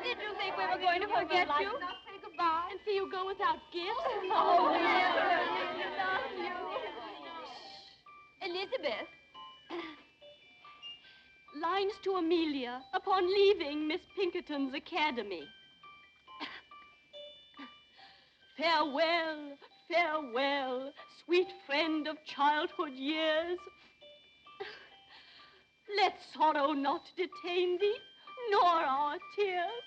Did you think we were going to forget you? Say goodbye. And see you go without gifts? Oh, Elizabeth. Lines to Amelia upon leaving Miss Pinkerton's academy. Farewell, farewell, sweet friend of childhood years. Let sorrow not detain thee, nor our tears.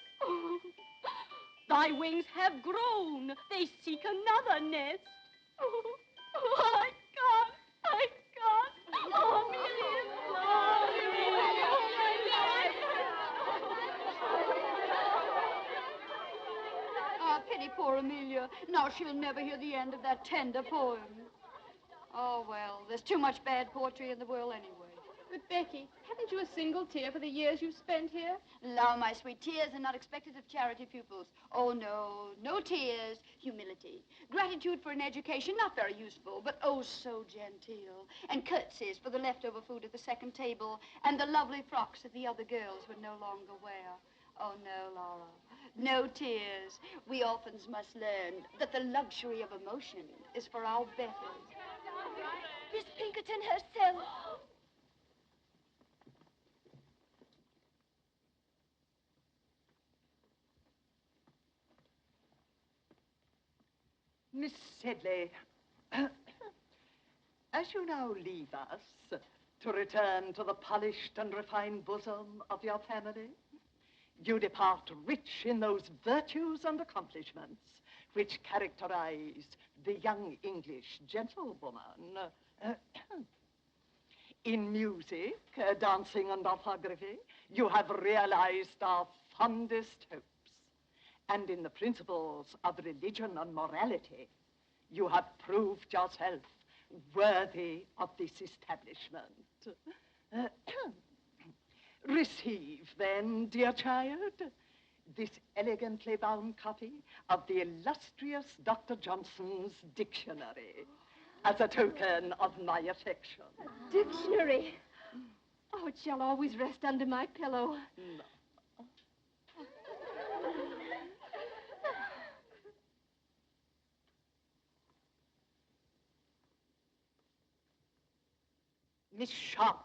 Thy wings have grown, they seek another nest. I can't. Oh, Amelia, pity poor Amelia. Now she'll never hear the end of that tender poem. Oh, well, there's too much bad poetry in the world anyway. But, Becky, haven't you a single tear for the years you've spent here? Allow my sweet tears are not expected of charity pupils. Oh, no, no tears. Humility. Gratitude for an education not very useful, but oh, so genteel. And curtsies for the leftover food at the second table and the lovely frocks that the other girls would no longer wear. Oh, no, Laura. No tears. We orphans must learn that the luxury of emotion is for our betters. Miss Pinkerton herself. Miss Sedley, as you now leave us to return to the polished and refined bosom of your family, you depart rich in those virtues and accomplishments which characterize the young English gentlewoman. In music, dancing, and orthography, you have realized our fondest hopes. And in the principles of religion and morality, you have proved yourself worthy of this establishment. Receive, then, dear child, this elegantly bound copy of the illustrious Dr. Johnson's dictionary as a token of my affection. A dictionary? Oh, it shall always rest under my pillow. No. Miss Sharp,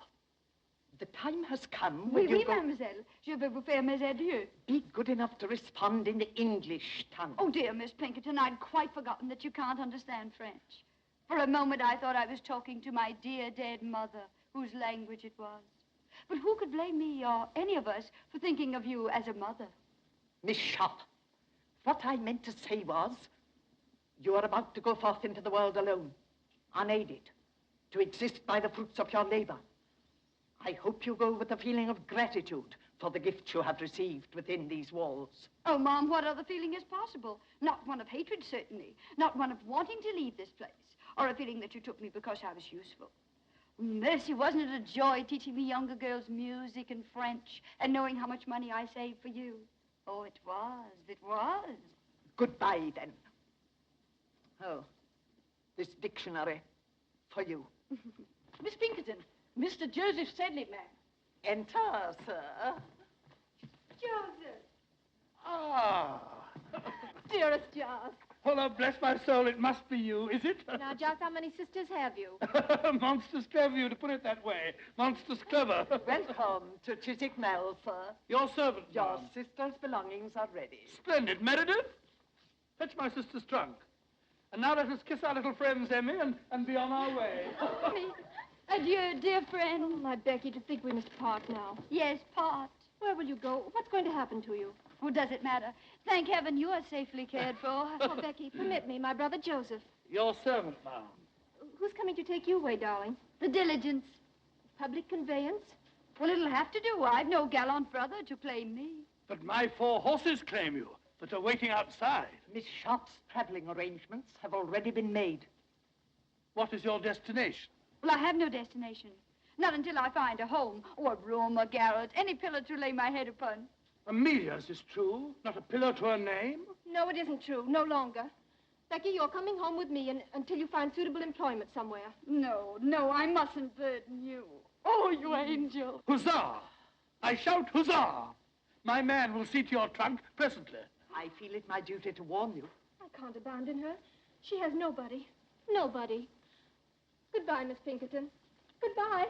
the time has come when Oui, mademoiselle. Je vais vous faire mes adieux. Be good enough to respond in the English tongue. Oh, dear, Miss Pinkerton, I'd quite forgotten that you can't understand French. For a moment, I thought I was talking to my dear dead mother, whose language it was. But who could blame me or any of us for thinking of you as a mother? Miss Sharp, what I meant to say was, you are about to go forth into the world alone, unaided, to exist by the fruits of your labor. I hope you go with a feeling of gratitude for the gift you have received within these walls. Oh, Mom, what other feeling is possible? Not one of hatred, certainly. Not one of wanting to leave this place. Or a feeling that you took me because I was useful. Mercy, wasn't it a joy teaching the younger girls music and French and knowing how much money I saved for you? Oh, it was. It was. Goodbye, then. Oh, this dictionary for you. Miss Pinkerton, Mr. Joseph Sedley, ma'am. Enter, sir. Joseph. Ah. Dearest Jos. Well, bless my soul, it must be you, is it? Now, Jos, how many sisters have you? Monstrous clever of you to put it that way. Monstrous clever. Welcome to Chiswick Mell, sir. Your servant, Your ma'am. sister's belongings are ready. Splendid. Meredith, fetch my sister's trunk. And now let us kiss our little friends, Emmy, and be on our way. Adieu, dear friend. Oh, my Becky, to think we must part now. Yes, part. Where will you go? What's going to happen to you? Oh, does it matter? Thank heaven you are safely cared for. Oh, Becky, permit me, my brother Joseph. Your servant, ma'am. Who's coming to take you away, darling? The diligence. Public conveyance? Well, it'll have to do. I've no gallant brother to claim me. But my 4 horses claim you, that are waiting outside. Miss Sharp's traveling arrangements have already been made. What is your destination? Well, I have no destination. Not until I find a home, or a room, a garret, any pillar to lay my head upon. Amelia's is true, not a pillar to her name. No, it isn't true. No longer. Becky, you're coming home with me until you find suitable employment somewhere. No, I mustn't burden you. Oh, you angel. Huzzah! I shout huzzah! My man will see to your trunk presently. I feel it my duty to warn you. I can't abandon her. She has nobody. Nobody. Goodbye, Miss Pinkerton. Goodbye.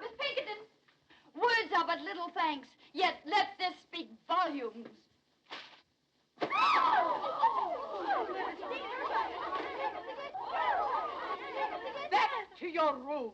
Miss Pinkerton, words are but little thanks, yet let this speak volumes. Back to your room.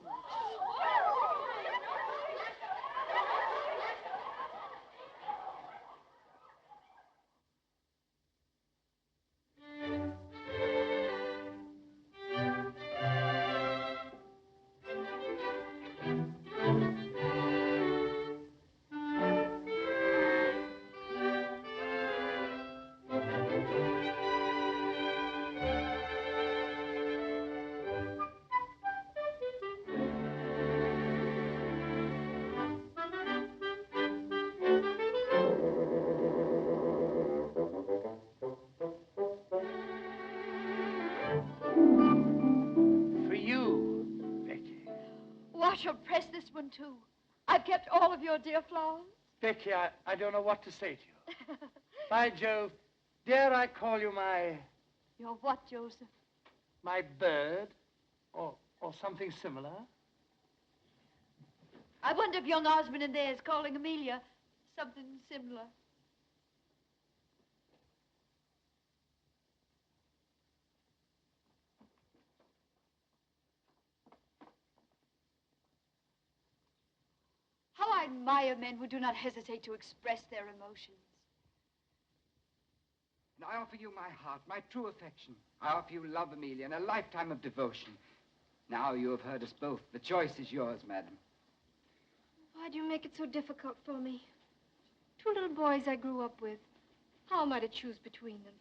For you, Becky. Oh, I shall press this one, too. I've kept all of your dear flowers. Becky, I don't know what to say to you. By Jove, dare I call you Your what, Joseph? my bird? Or something similar? I wonder if young Osmond in there is calling Amelia something similar. How I admire men who do not hesitate to express their emotions. And I offer you my heart, my true affection. I offer you love, Amelia, and a lifetime of devotion. Now you have heard us both. The choice is yours, madam. Why do you make it so difficult for me? Two little boys I grew up with. How am I to choose between them?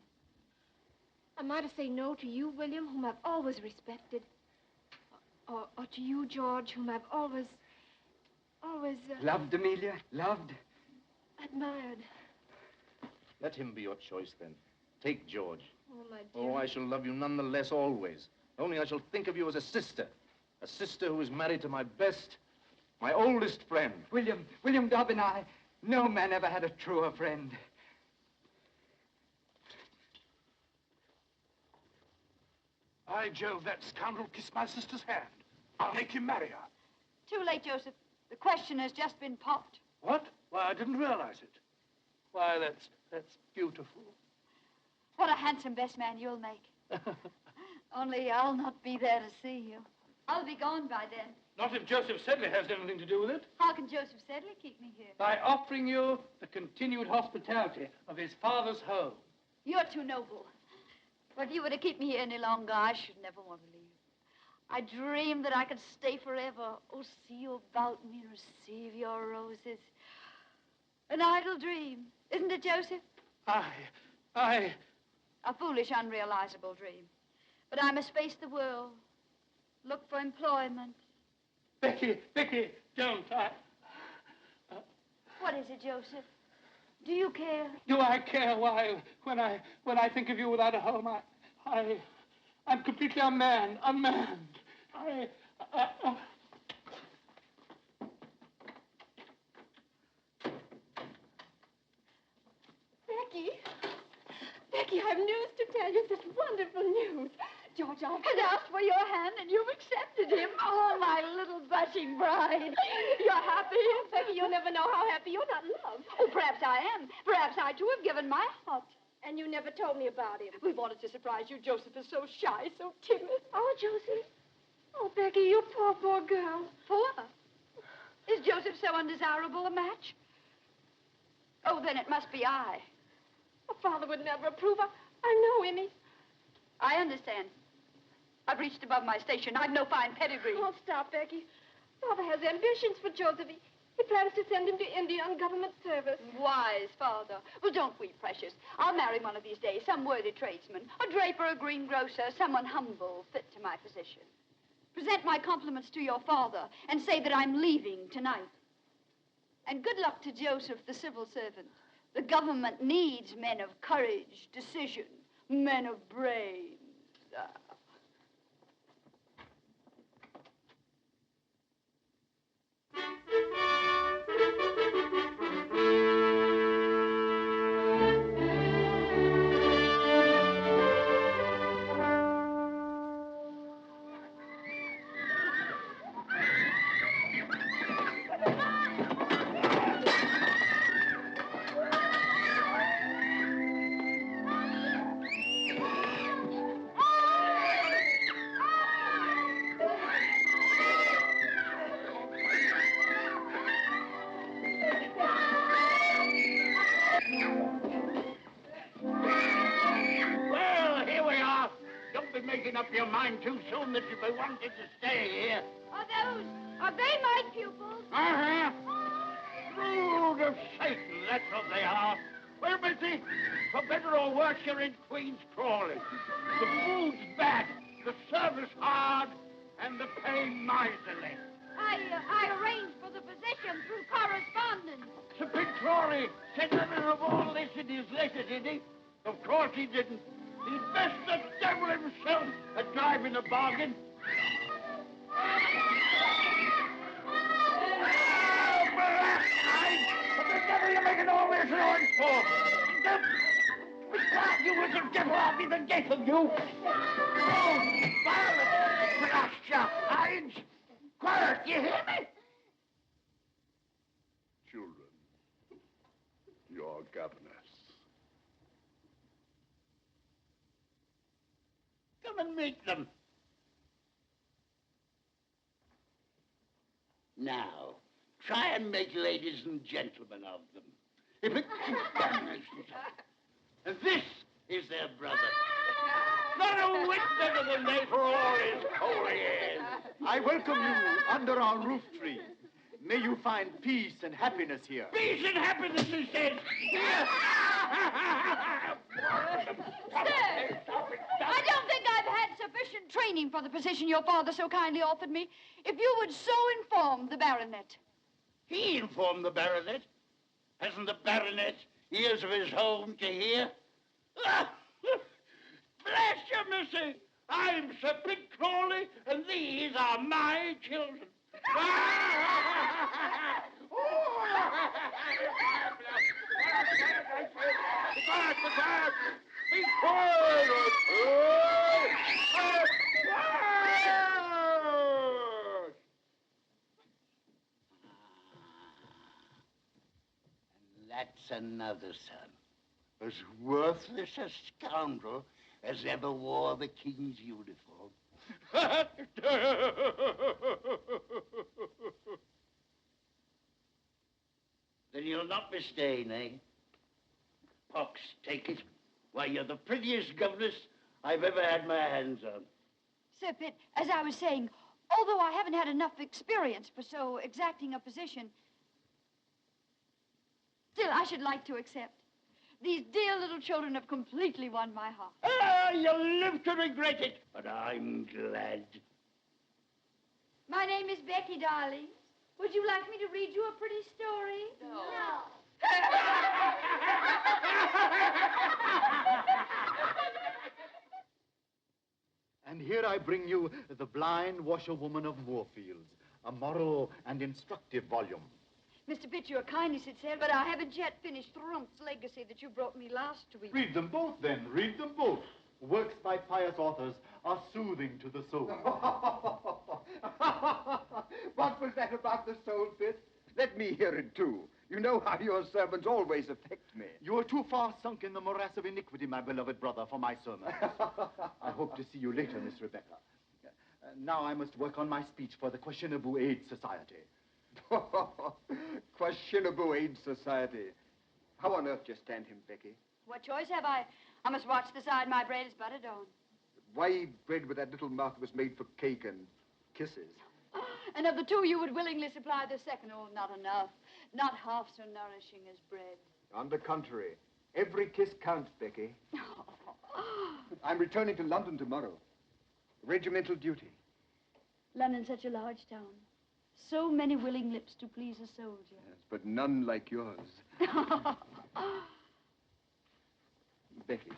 Am I to say no to you, William, whom I've always respected? Or to you, George, whom I've always... Loved, Amelia? Loved? admired. Let him be your choice, then. Take George. Oh, my dear. Oh, I shall love you none the less always. Only I shall think of you as a sister who is married to my best, my oldest friend. William Dobbin, no man ever had a truer friend. By Jove, that scoundrel kissed my sister's hand. I'll make him marry her. Too late, Joseph. The question has just been popped. What? Why, I didn't realize it. Why, that's beautiful. What a handsome best man you'll make. Only I'll not be there to see you. I'll be gone by then. Not if Joseph Sedley has anything to do with it. How can Joseph Sedley keep me here? By offering you the continued hospitality of his father's home. You're too noble. But if you were to keep me here any longer, I should never want to leave. I dreamed that I could stay forever. Oh, see you about me, receive your roses. An idle dream, isn't it, Joseph? I... A foolish, unrealizable dream. But I must face the world. Look for employment. Becky, don't. What is it, Joseph? Do you care? Do I care? Why, when I think of you without a home, I'm completely unmanned. Becky, I have news to tell you. Such wonderful news. George, I Had asked for your hand, and you've accepted him. Oh, my little blushing bride. You're happy? Becky, you'll never know how happy you're not in love. Oh, perhaps I am. Perhaps I, too, have given my heart. And you never told me about him. We wanted to surprise you. Joseph is so shy, so timid. Oh, Josie. Oh, Becky, you poor girl. Poor? Is Joseph so undesirable a match? Oh, then it must be I. Oh, Father would never approve. I know him. I understand. I've reached above my station. I've no fine pedigree. Oh, stop, Becky. Father has ambitions for Joseph. He plans to send him to India on government service. Wise father. Well, don't weep, precious. I'll marry one of these days, some worthy tradesman, a draper, a greengrocer, someone humble, fit to my position. Present my compliments to your father and say that I'm leaving tonight. And good luck to Joseph, the civil servant. The government needs men of courage, decision, men of brains. Well, here we are. Don't be making up your mind too soon that you be wanting to stay here. Are they my pupils? Uh-huh. Brood of Satan, that's what they are. Well, Missy, for better or worse, you're in Queen's Crawley. The food's bad, the service hard, and the pay miserly. I arranged for the position through correspondence. Sir Pig Crawley said nothing of all this in his letter, did he? Of course he didn't. He'd best the devil himself at driving a bargain. What the devil are you making all this noise for? You little devil, I'll be the death of you. Oh, Violet, blast your hides. Quiet, you hear me? Children, your governess. Come and meet them. Now, try and make ladies and gentlemen of them. If it... And this is their brother. Not a whit better than they for all his holy airs. I welcome you under our roof tree. May you find peace and happiness here. Peace and happiness, he said. Here. Sir, I don't think I've had sufficient training for the position your father so kindly offered me. If you would so inform the baronet. He informed the baronet. Hasn't the baronet ears of his own to hear? Bless you, missy. I'm Sir Pig Crawley, and these are my children. Quiet. Be quiet. And that's another son. As worthless a scoundrel as ever wore the king's uniform. Then you'll not be staying, eh? Pox, take it. Why, you're the prettiest governess I've ever had my hands on. Sir Pitt, as I was saying, although I haven't had enough experience for so exacting a position, still, I should like to accept. These dear little children have completely won my heart. Ah, you'll live to regret it, but I'm glad. My name is Becky, darling. Would you like me to read you a pretty story? No. And here I bring you The Blind Washerwoman of Moorfields, a moral and instructive volume. Mr. Pitt, your kindness, it said, but I haven't yet finished Thrump's legacy that you brought me last week. Read them both, then. Read them both. Works by pious authors are soothing to the soul. What was that about the soul, Pitt? Let me hear it, too. You know how your sermons always affect me. You are too far sunk in the morass of iniquity, my beloved brother, for my sermon. I hope to see you later, Miss Rebecca. Now I must work on my speech for the Questionable Aid Society. Questionable Aid Society. How on earth do you stand him, Becky? What choice have I? I must watch the side my bread is buttered on. Why eat bread with that little mouth that was made for cake and kisses? And of the two, you would willingly supply the second. Oh, not enough. Not half so nourishing as bread. On the contrary, every kiss counts, Becky. I'm returning to London tomorrow. Regimental duty. London's such a large town. So many willing lips to please a soldier. Yes, but none like yours. Becky,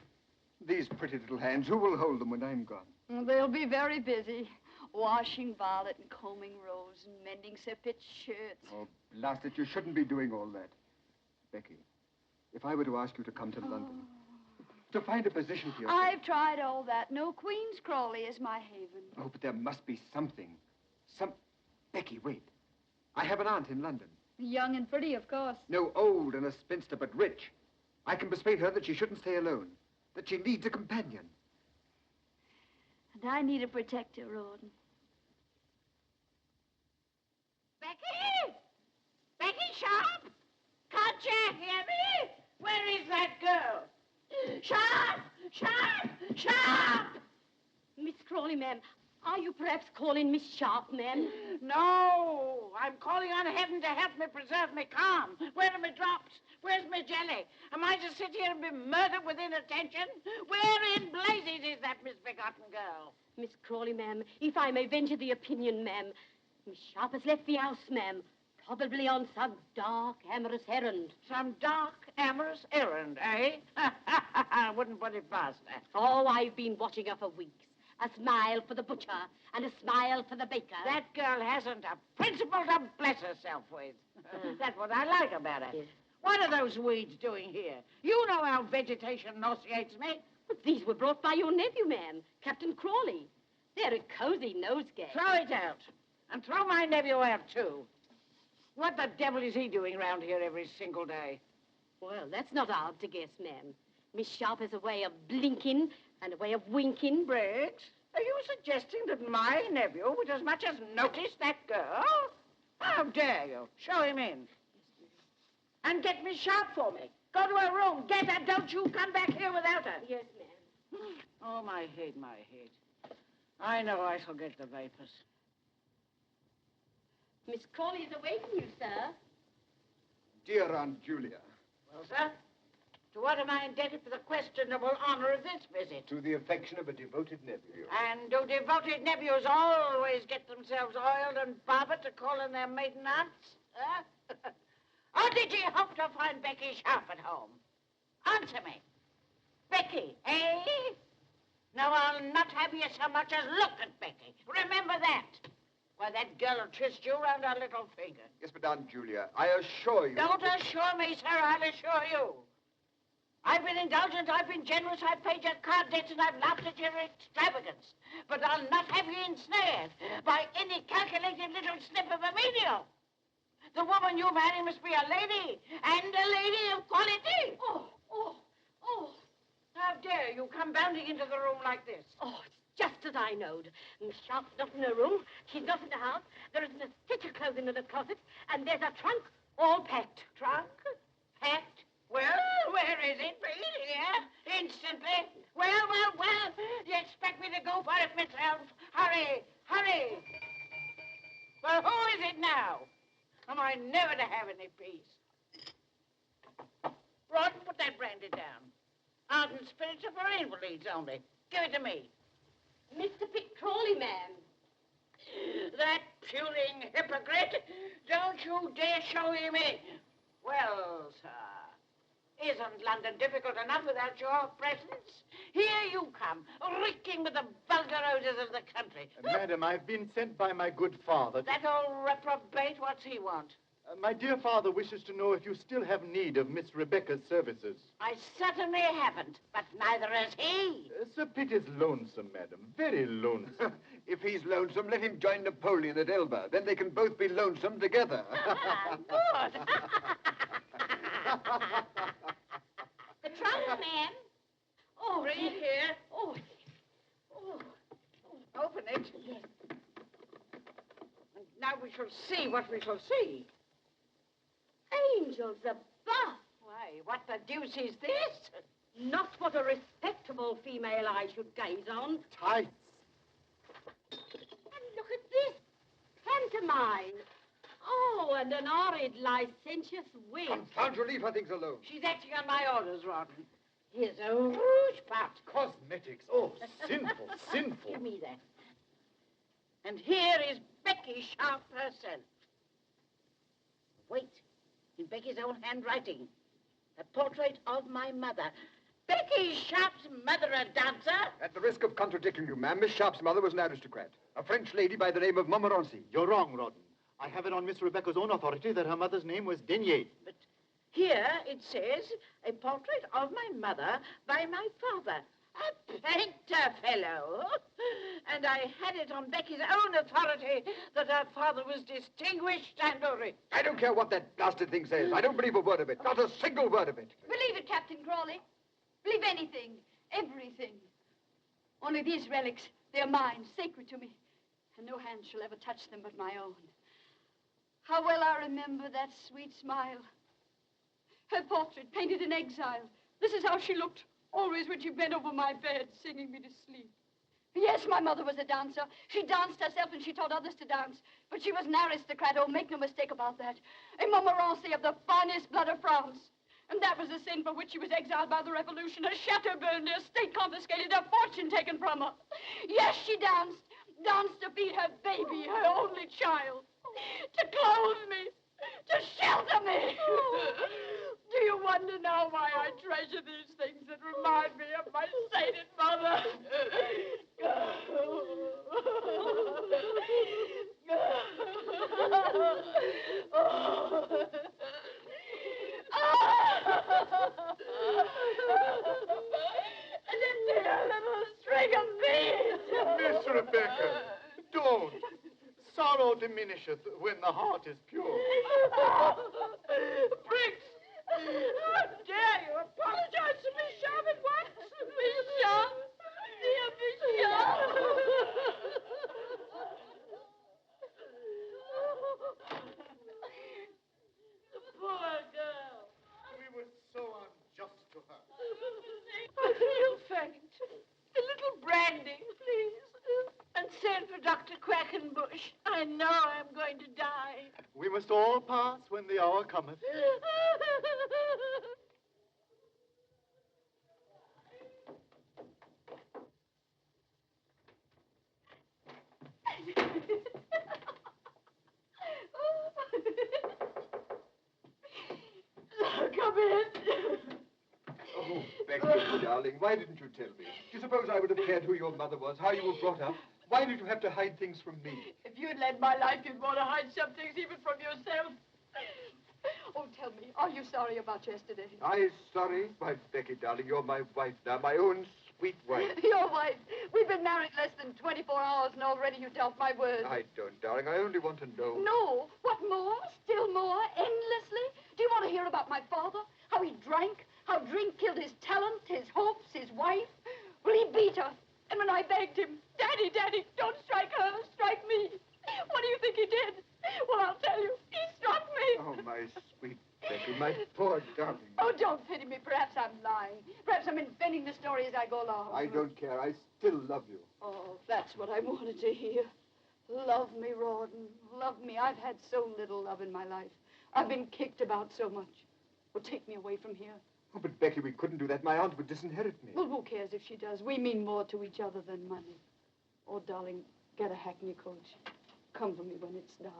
these pretty little hands, who will hold them when I'm gone? Well, they'll be very busy. Washing Violet and combing Rose and mending Sir Pitt's shirts. Oh, blast it, you shouldn't be doing all that. Becky, if I were to ask you to come to London, to find a position for yourself... I've tried all that. No Queen's Crawley is my haven. Oh, but there must be something. Becky, wait. I have an aunt in London. Young and pretty, of course. No, old and a spinster, but rich. I can persuade her that she shouldn't stay alone, that she needs a companion. And I need a protector, Rawdon. Becky! Becky Sharp! Can't you hear me? Where is that girl? Sharp! Sharp! Sharp! Miss Crawley, ma'am, are you perhaps calling Miss Sharp, ma'am? No, I'm calling on heaven to help me preserve me calm. Where are my drops? Where's my jelly? Am I to sit here and be murdered with inattention? Where in blazes is that misbegotten girl? Miss Crawley, ma'am, if I may venture the opinion, ma'am, Miss Sharp has left the house, ma'am, probably on some dark, amorous errand. Some dark, amorous errand, eh? I wouldn't put it past her. Oh, I've been watching her for weeks. A smile for the butcher and a smile for the baker. That girl hasn't a principle to bless herself with. That's what I like about her. Yes. What are those weeds doing here? You know how vegetation nauseates me. But these were brought by your nephew, ma'am, Captain Crawley. They're a cozy nosegay. Throw it out. And throw my nephew out, too. What the devil is he doing round here every single day? Well, that's not hard to guess, ma'am. Miss Sharp has a way of blinking and a way of winking. Briggs, are you suggesting that my nephew would as much as notice that girl? How dare you? Show him in. And get Miss Sharp for me. Go to her room. Get her. Don't you come back here without her. Yes, ma'am. Oh, my head, my head. I know I shall get the vapors. Miss Crawley is awaiting you, sir. Dear Aunt Julia. Well, sir, to what am I indebted for the questionable honor of this visit? To the affection of a devoted nephew. And do devoted nephews always get themselves oiled and barbered to call in their maiden aunts? Huh? Or did you hope to find Becky Sharp at home? Answer me. Becky, eh? No, I'll not have you so much as look at Becky. Remember that. Why, that girl will twist you round her little finger. Yes, but Aunt Julia, I assure you... Don't assure me, sir. I'll assure you. I've been indulgent, I've been generous, I've paid your card debts, and I've laughed at your extravagance. But I'll not have you ensnared by any calculated little snip of a menial. The woman you marry must be a lady, and a lady of quality. Oh. How dare you come bounding into the room like this? Oh, it's just as I knowed. Miss Sharp's not in her room. She's not in the house. There isn't a stitch of clothing in the closet. And there's a trunk all packed. Trunk? Packed? Well, where is it? Bring it here. Instantly. Well. You expect me to go for it myself? Hurry. Well, who is it now? Am I never to have any peace? Rawdon, put that brandy down. Ardent spirits are for invalids only. Give it to me. Mr. Pitt Crawley, ma'am. That puling hypocrite. Don't you dare show him in. Well, sir, isn't London difficult enough without your presence? Here you come, reeking with the vulgar odors of the country. Madam, I've been sent by my good father. That old reprobate, what's he want? My dear father wishes to know if you still have need of Miss Rebecca's services. I certainly haven't, but neither has he. Sir Pitt is lonesome, madam. Very lonesome. If he's lonesome, let him join Napoleon at Elba. Then they can both be lonesome together. Good. The trunk, ma'am. Oh, Bring it here. Oh. Open it. Yes. And now we shall see what we shall see. Angels above. Why, what the deuce is this? Not what a respectable female eye should gaze on. Tights. And look at this. Pantomime. Oh, and an horrid, licentious wig. Confound you, leave her things alone. She's acting on my orders, Rawdon. Here's a rouge pot. Cosmetics. Oh, sinful. Give me that. And here is Becky Sharp herself. Wait, in Becky's own handwriting. A portrait of my mother. Becky Sharp's mother a dancer? At the risk of contradicting you, ma'am, Miss Sharp's mother was an aristocrat. A French lady by the name of Montmorency. You're wrong, Rawdon. I have it on Miss Rebecca's own authority that her mother's name was Denier. But here it says, a portrait of my mother by my father. A painter fellow. And I had it on Becky's own authority that her father was distinguished and rich. I don't care what that blasted thing says. I don't believe a word of it. Not a single word of it. Believe it, Captain Crawley. Believe anything, everything. Only these relics, they're mine, sacred to me. And no hand shall ever touch them but my own. How well I remember that sweet smile. Her portrait, painted in exile. This is how she looked, always when she bent over my bed, singing me to sleep. Yes, my mother was a dancer. She danced herself and she taught others to dance. But she was an aristocrat, oh, make no mistake about that. A Montmorency of the finest blood of France. And that was the sin for which she was exiled by the revolution. Her chateau burned, her estate confiscated, her fortune taken from her. Yes, she danced. Danced to feed her baby, her only child. To clothe me. To shelter me. Do you wonder now why I treasure these things that remind me of my sainted mother? And a dear little string of beads. Miss Rebecca, don't. Sorrow diminisheth when the heart is pure. Briggs! How dare you apologize to Miss Sharp at once? Miss Sharp! Dear Miss Sharp! The poor girl. We were so unjust to her. I feel faint. A little brandy, please. And send for Dr. Quackenbush. I know I'm going to die. We must all pass when the hour cometh. Come in. Oh, Becky, darling, why didn't you tell me? Do you suppose I would have cared who your mother was, how you were brought up? Why did you have to hide things from me? If you'd led my life, you'd want to hide some things even from yourself. Oh, tell me, are you sorry about yesterday? I sorry? Why, Becky, darling, you're my wife now, my own sweet wife. Your wife. We've been married less than 24 hours, and already you doubt my word. I don't, darling. I only want to know. No. What more? Still more? Endlessly? Do you want to hear about my father? How he drank? How drink killed his talent, his hopes, his wife? Well, he beat her. And when I begged him, Daddy, Daddy, don't strike her, strike me. What do you think he did? Well, I'll tell you. He struck me. Oh, my sweet Becky, my poor darling. Oh, don't pity me. Perhaps I'm lying. Perhaps I'm inventing the story as I go along. I don't care. I still love you. Oh, that's what I wanted to hear. Love me, Rawdon. Love me. I've had so little love in my life. I've been kicked about so much. Well, take me away from here. Oh, but Becky, we couldn't do that. My aunt would disinherit me. Well, who cares if she does? We mean more to each other than money. Oh, darling, get a hackney coach. Come for me when it's dark.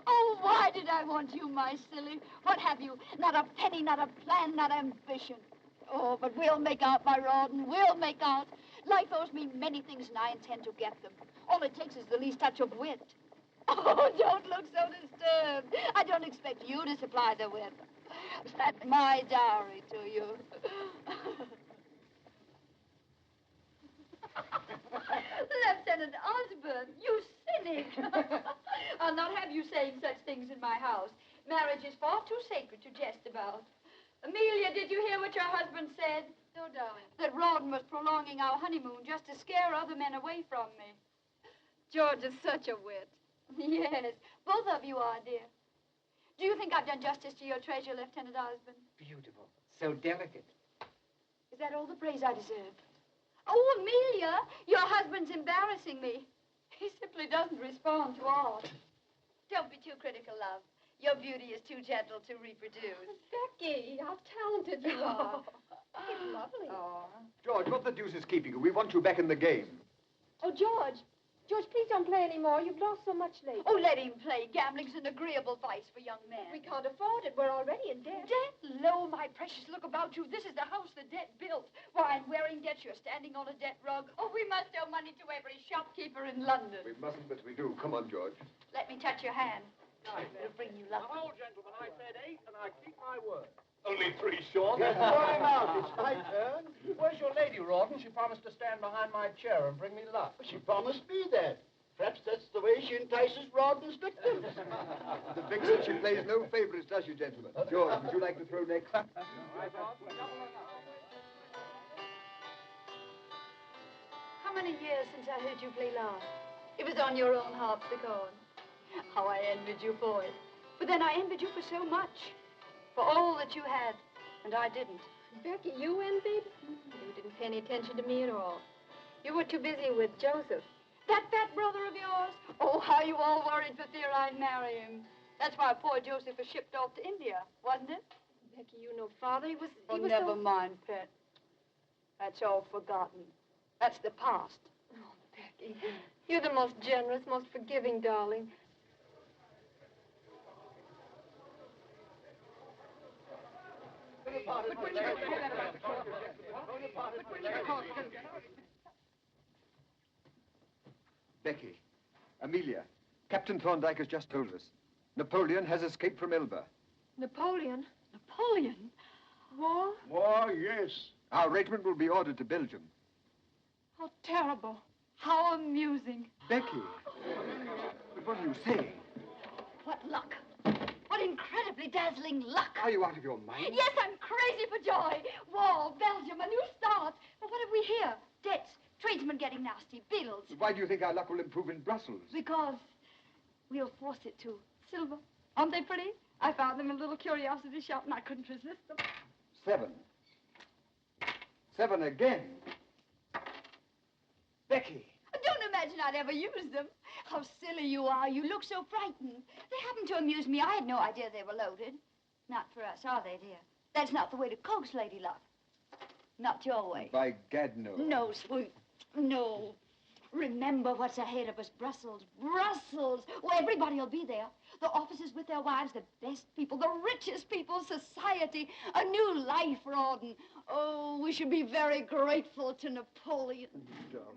Oh, why did I want you, my silly? What have you? Not a penny, not a plan, not ambition. Oh, but we'll make out, my Rawdon. We'll make out. Life owes me many things, and I intend to get them. All it takes is the least touch of wit. Oh, don't look so disturbed. I don't expect you to supply the wit. That's my dowry to you. Lieutenant Osborne, you cynic. I'll not have you saying such things in my house. Marriage is far too sacred to jest about. Amelia, did you hear what your husband said? No, darling. That Rawdon was prolonging our honeymoon just to scare other men away from me. George is such a wit. Yes, both of you are, dear. Do you think I've done justice to your treasure, Lieutenant Osborne? Beautiful. So delicate. Is that all the praise I deserve? Oh, Amelia, your husband's embarrassing me. He simply doesn't respond to art. Don't be too critical, love. Your beauty is too gentle to reproduce. Becky, how talented you are. It's lovely. Oh. George, what the deuce is keeping you? We want you back in the game. Oh, George. George, please don't play anymore. You've lost so much lately. Oh, let him play. Gambling's an agreeable vice for young men. We can't afford it. We're already in debt. Debt? Lo, my precious, look about you. This is the house the debt built. Why, I'm wearing debt. You're standing on a debt rug. Oh, we must owe money to every shopkeeper in London. We mustn't, but we do. Come on, George. Let me touch your hand. It'll bring you luck. Now, gentlemen, I said 8, and I keep my word. Only 3, Sean. Time out. It's my turn. Where's your lady, Rawdon? She promised to stand behind my chair and bring me luck. She promised me that. Perhaps that's the way she entices Rawdon's victims. The vixen, she plays no favorites, does she, gentlemen? George, would you like to throw next? How many years since I heard you play last? It was on your own harpsichord. How I envied you for it. But then I envied you for so much. For all that you had, and I didn't. Becky, you envied? You didn't pay any attention to me at all. You were too busy with Joseph. That fat brother of yours? Oh, how you all worried for fear I'd marry him. That's why poor Joseph was shipped off to India, wasn't it? Becky, you know Father. He was Never mind, pet. That's all forgotten. That's the past. Oh, Becky, you're the most generous, most forgiving, darling. Becky, Amelia, Captain Thorndyke has just told us. Napoleon has escaped from Elba. Napoleon? Napoleon? War? War, yes. Our regiment will be ordered to Belgium. How terrible. How amusing. Becky, but what are you saying? What luck. What incredibly dazzling luck. Are you out of your mind? Yes, I'm crazy for joy. War, Belgium, a new start. But what have we here? Debts, tradesmen getting nasty, bills. Why do you think our luck will improve in Brussels? Because we'll force it to. Silver. Aren't they pretty? I found them in a little curiosity shop and I couldn't resist them. 7. 7 again. Becky. Don't imagine I'd ever use them. How silly you are. You look so frightened. They happened to amuse me. I had no idea they were loaded. Not for us, are they, dear? That's not the way to coax lady love. Not your way. By gad, no. No, sweet. No. Remember what's ahead of us. Brussels. Brussels. Oh, everybody will be there. The officers with their wives, the best people, the richest people, society. A new life, Rawdon. Oh, we should be very grateful to Napoleon. Darling.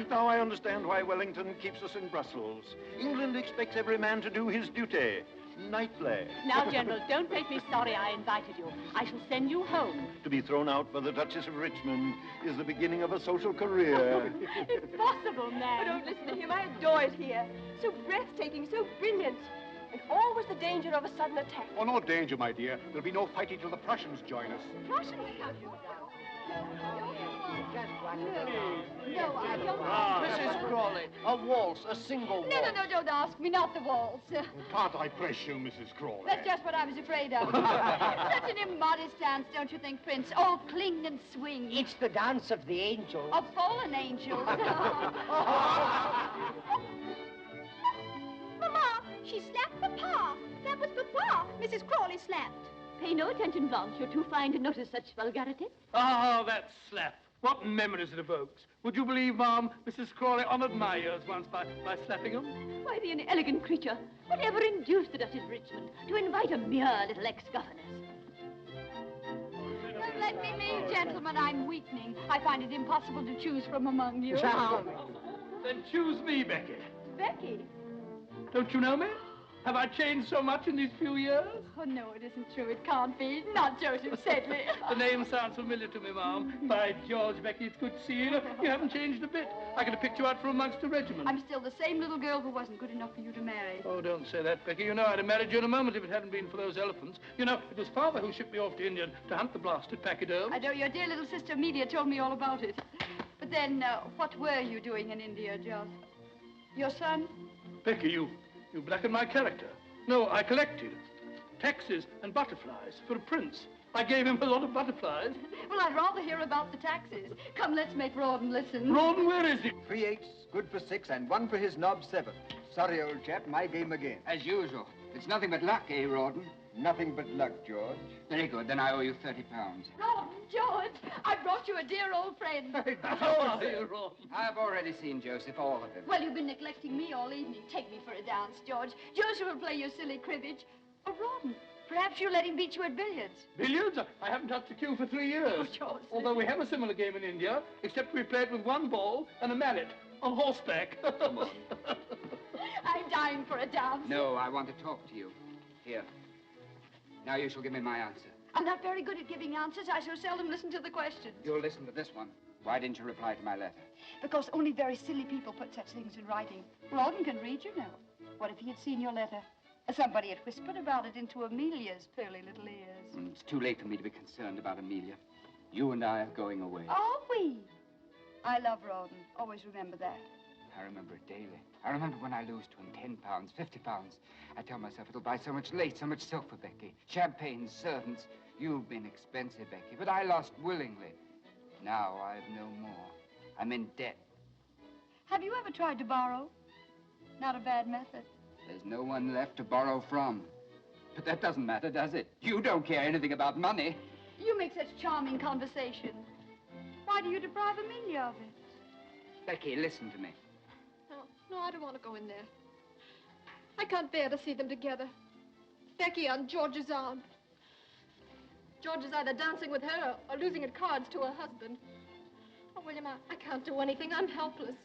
Now I understand why Wellington keeps us in Brussels. England expects every man to do his duty. Nightly. Now, General, don't make me sorry I invited you. I shall send you home. To be thrown out by the Duchess of Richmond is the beginning of a social career. Impossible, man. Oh, don't listen to him. I adore it here. So breathtaking, so brilliant. And always the danger of a sudden attack. Oh, no danger, my dear. There'll be no fighting till the Prussians join us. Prussians? No, I don't. Mrs. Crawley, a waltz, a single waltz. No, don't ask me. Not the waltz. Can't I press you, Mrs. Crawley? That's just what I was afraid of. Such an immodest dance, don't you think, Prince? All cling and swing. It's the dance of the angels. Of fallen angels. Mama, she slapped Papa. That was Papa Mrs. Crawley slapped. Pay no attention, Blanche. You're too fine to notice such vulgarity. Ah, that slap. What memories it evokes. Would you believe, Ma'am, Mrs. Crawley honored my ears once by slapping them? Why, the inelegant creature. Whatever induced the Duchess of Richmond to invite a mere little ex-governess? Let me leave, gentlemen. I'm weakening. I find it impossible to choose from among you. Charming. Then choose me, Becky. Becky? Don't you know me? Have I changed so much in these few years? Oh, no, it isn't true. It can't be. Not Joseph Sedley. The name sounds familiar to me, Ma'am. By George, Becky, it's good to see you. You haven't changed a bit. I could have picked you out from amongst a regiment. I'm still the same little girl who wasn't good enough for you to marry. Oh, don't say that, Becky. You know I'd have married you in a moment if it hadn't been for those elephants. You know, it was Father who shipped me off to India to hunt the blasted pachyderms. I know your dear little sister Amelia told me all about it. But then, what were you doing in India, Jos? Your son? Becky, you blackened my character. No, I collected taxes and butterflies for a prince. I gave him a lot of butterflies. Well, I'd rather hear about the taxes. Come, let's make Rawdon listen. Rawdon, where is he? 3 8s, good for 6, and 1 for his knob 7. Sorry, old chap, my game again. As usual. It's nothing but luck, eh, Rawdon? Nothing but luck, George. Very good. Then I owe you £30. Rawdon, George, I brought you a dear old friend. How are you, Rawdon? I've already seen Joseph, all of him. Well, you've been neglecting me all evening. Take me for a dance, George. Joseph will play your silly cribbage. Oh, Rawdon, perhaps you'll let him beat you at billiards. Billiards? I haven't touched a cue for 3 years. Oh, George. Although we have a similar game in India, except we play it with 1 ball and a mallet on horseback. Come on. I'm dying for a dance. No, I want to talk to you. Here. Now you shall give me my answer. I'm not very good at giving answers. I so seldom listen to the questions. You'll listen to this one. Why didn't you reply to my letter? Because only very silly people put such things in writing. Rawdon can read, you know. What if he had seen your letter? Somebody had whispered about it into Amelia's pearly little ears. It's too late for me to be concerned about Amelia. You and I are going away. Are we? I love Rawdon. Always remember that. I remember it daily. I remember when I lose to him 10 pounds, 50 pounds. I tell myself it'll buy so much lace, so much silk for Becky. Champagne, servants. You've been expensive, Becky, but I lost willingly. Now I've no more. I'm in debt. Have you ever tried to borrow? Not a bad method. There's no one left to borrow from. But that doesn't matter, does it? You don't care anything about money. You make such charming conversation. Why do you deprive Amelia of it? Becky, listen to me. No, I don't want to go in there. I can't bear to see them together. Becky on George's arm. George is either dancing with her or losing at cards to her husband. Oh, William, I can't do anything. I'm helpless.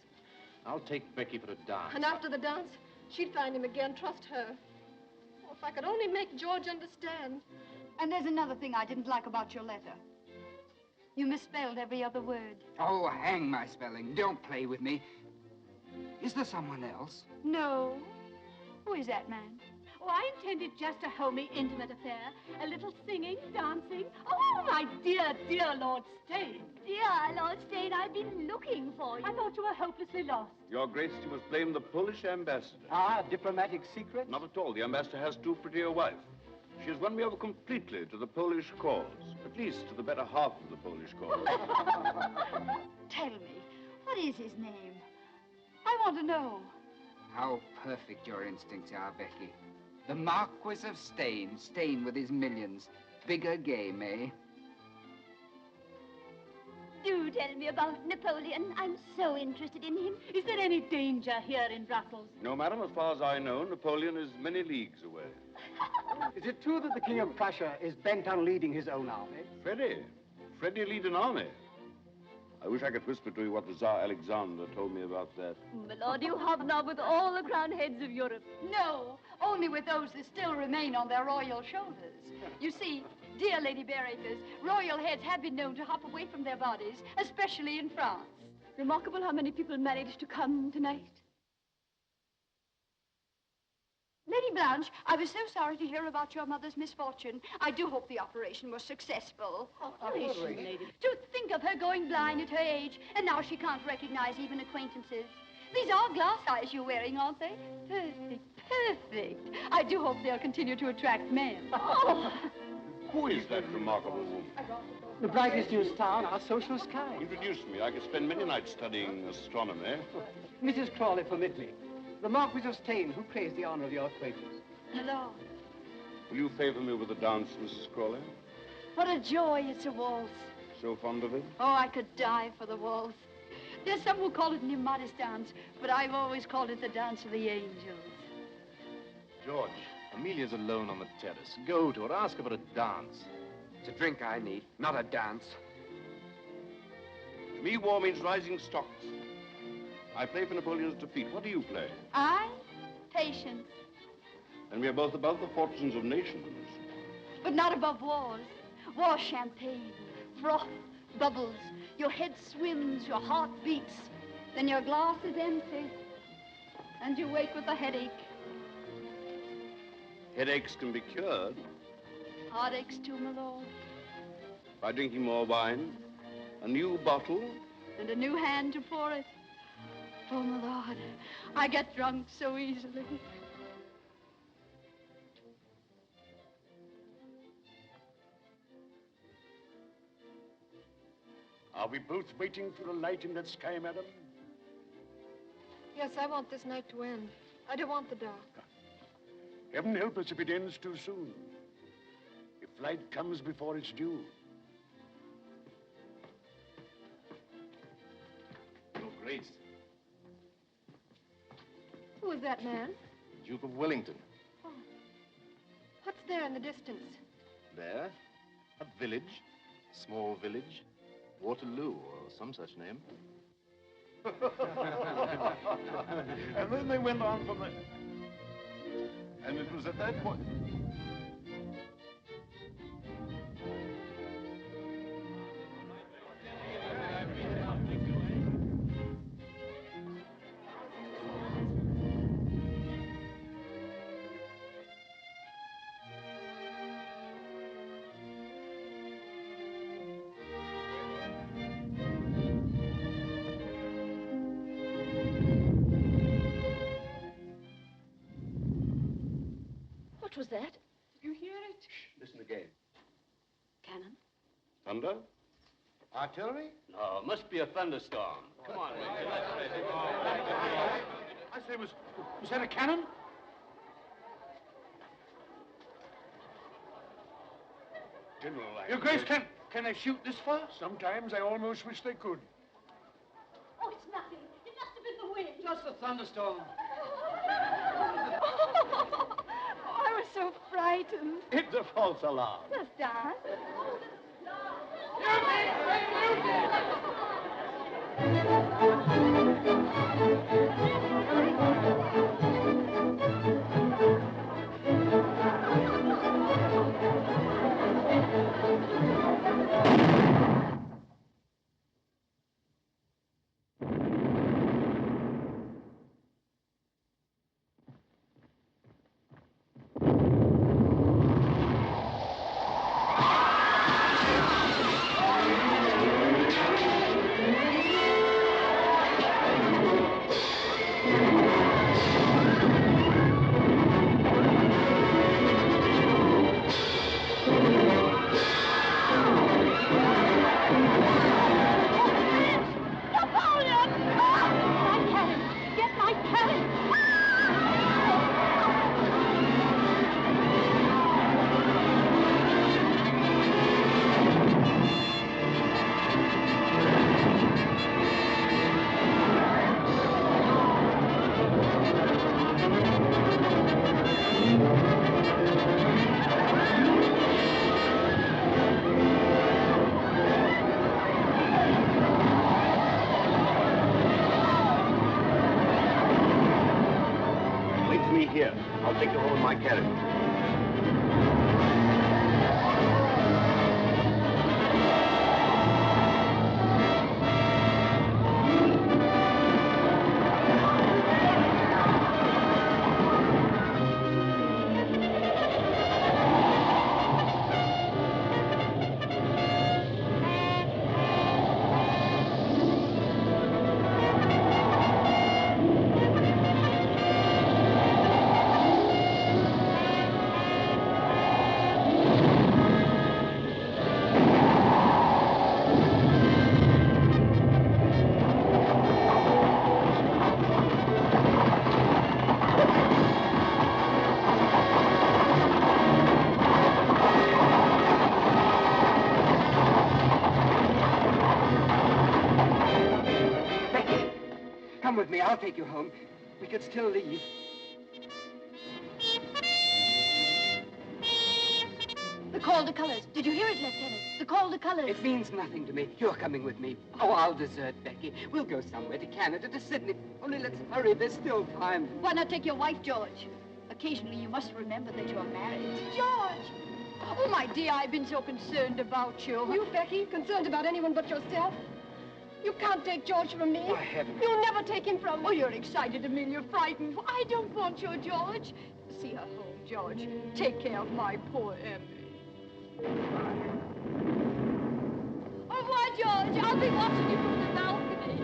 I'll take Becky for a dance. And after the dance, she'd find him again. Trust her. Oh, if I could only make George understand. And there's another thing I didn't like about your letter. You misspelled every other word. Oh, hang my spelling. Don't play with me. Is there someone else? No. Who is that man? Oh, I intended just a homey, intimate affair. A little singing, dancing. Oh, my dear, dear Lord Stane. Dear Lord Stane, I've been looking for you. I thought you were hopelessly lost. Your Grace, you must blame the Polish ambassador. Ah, diplomatic secret? Not at all. The ambassador has too pretty a wife. She has won me over completely to the Polish cause. At least to the better half of the Polish cause. Tell me, what is his name? I want to know. How perfect your instincts are, Becky. The Marquis of Stane. Stane with his millions. Bigger game, eh? Do tell me about Napoleon. I'm so interested in him. Is there any danger here in Brussels? No, madam, as far as I know, Napoleon is many leagues away. Is it true that the King of Prussia is bent on leading his own army? Freddie lead an army. I wish I could whisper to you what the Tsar Alexander told me about that. My lord, you hobnob with all the crowned heads of Europe. No, only with those that still remain on their royal shoulders. You see, dear Lady Bareacres, royal heads have been known to hop away from their bodies, especially in France. Remarkable how many people managed to come tonight. Lady Blanche, I was so sorry to hear about your mother's misfortune. I do hope the operation was successful. Operation, lady. To think of her going blind at her age, and now she can't recognize even acquaintances. These are glass eyes you're wearing, aren't they? Perfect, perfect. I do hope they'll continue to attract men. Oh. Who is that remarkable woman? The brightest new star in our social sky. Introduce me. I could spend many nights studying astronomy. Mrs. Crawley, permit me. The Marquis of Stane, who craves the honor of your acquaintance. Lord. Will you favor me with a dance, Mrs. Crawley? What a joy it's a waltz. So fond of it? Oh, I could die for the waltz. There's some who call it an immodest dance, but I've always called it the dance of the angels. George, Amelia's alone on the terrace. Go to her, ask her for a dance. It's a drink I need, not a dance. To me, war means rising stocks. I play for Napoleon's defeat. What do you play? I? Patience. And we are both above the fortunes of nations. But not above wars. War champagne, froth, bubbles. Your head swims, your heart beats. Then your glass is empty. And you wake with a headache. Headaches can be cured. Heartaches too, my lord. By drinking more wine, a new bottle. And a new hand to pour it. Oh, my lord, I get drunk so easily. Are we both waiting for a light in that sky, madam? Yes, I want this night to end. I don't want the dark. Heaven help us if it ends too soon. If light comes before it's due. Your Grace, Who is that man? Duke of Wellington. Oh. What's there in the distance? There, a village, small village, Waterloo, or some such name. And then they went on from there. And it was at that point. What was that? You hear it? Listen again. Cannon? Thunder? Artillery? No, must be a thunderstorm. Come on, Major, let's face it. I say, was that a cannon? General, Your Grace, can they shoot this far? Sometimes I almost wish they could. Oh, it's nothing. It must have been the wind. Just a thunderstorm. Oh, I was so frightened. It's a false alarm. Just dance. Wait for me here. I'll take you home in my carriage. me. I'll take you home. We could still leave. The call to colors. Did you hear it, Lieutenant? The call to colors. It means nothing to me. You're coming with me. Oh, I'll desert Becky. We'll go somewhere, to Canada, to Sydney. Only let's hurry. There's still time. Why not take your wife, George? Occasionally, you must remember that you're married. George! Oh, my dear, I've been so concerned about you. You, Becky, concerned about anyone but yourself? You can't take George from me. I haven't. You'll never take him from me. Oh, you're excited, Amelia, frightened. I don't want your George. See her home, George. Take care of my poor Emily. Au revoir, George. I'll be watching you from the balcony.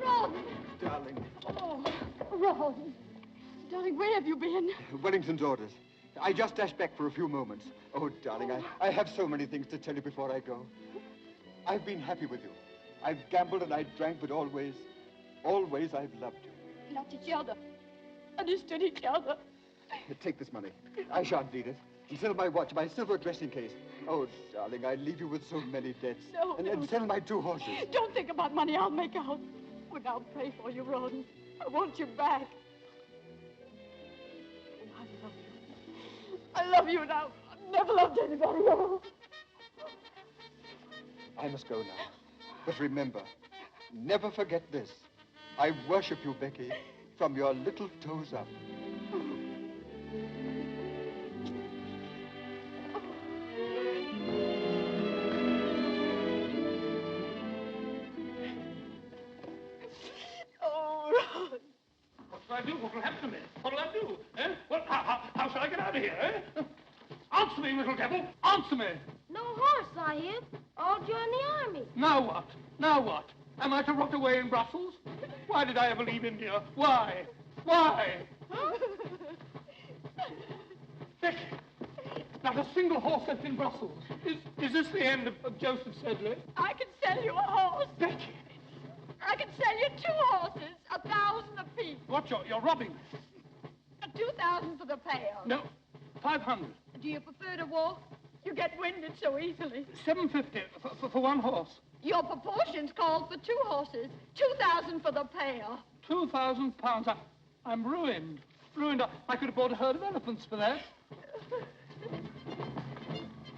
Ron! Darling. Oh, Ron. Darling, where have you been? Wellington's orders. I just dashed back for a few moments. Oh, darling, I have so many things to tell you before I go. I've been happy with you. I've gambled and I drank, but always I've loved you. Loved each other. Understood each other. Take this money. I shan't need it. And sell my watch, my silver dressing case. Oh, darling, I leave you with so many debts. No, and sell my 2 horses. Don't think about money. I'll make out. But I'll pray for you, Ron. I want you back. I love you. I love you now. I've never loved anybody else. I must go now. But remember, never forget this. I worship you, Becky, from your little toes up. Oh, Ron. What shall I do? What will happen to me? What will I do? Eh? Well, how shall I get out of here, eh? Answer me, little devil. Answer me. No horse, I hear. All join the army. Now what? Now what? Am I to rot away in Brussels? Why did I ever leave India? Why? Why? Becky, not a single horse left in Brussels. Is this the end of Joseph Sedley? I can sell you a horse. Becky! I can sell you 2 horses, 1,000 apiece. What, you're robbing me? 2,000 for the pair. No, 500. Do you prefer to walk? You get winded so easily. 750 for 1 horse. Your proportions called for 2 horses. 2,000 for the pair. 2,000 pounds. I'm ruined. Ruined. I could have bought a herd of elephants for that.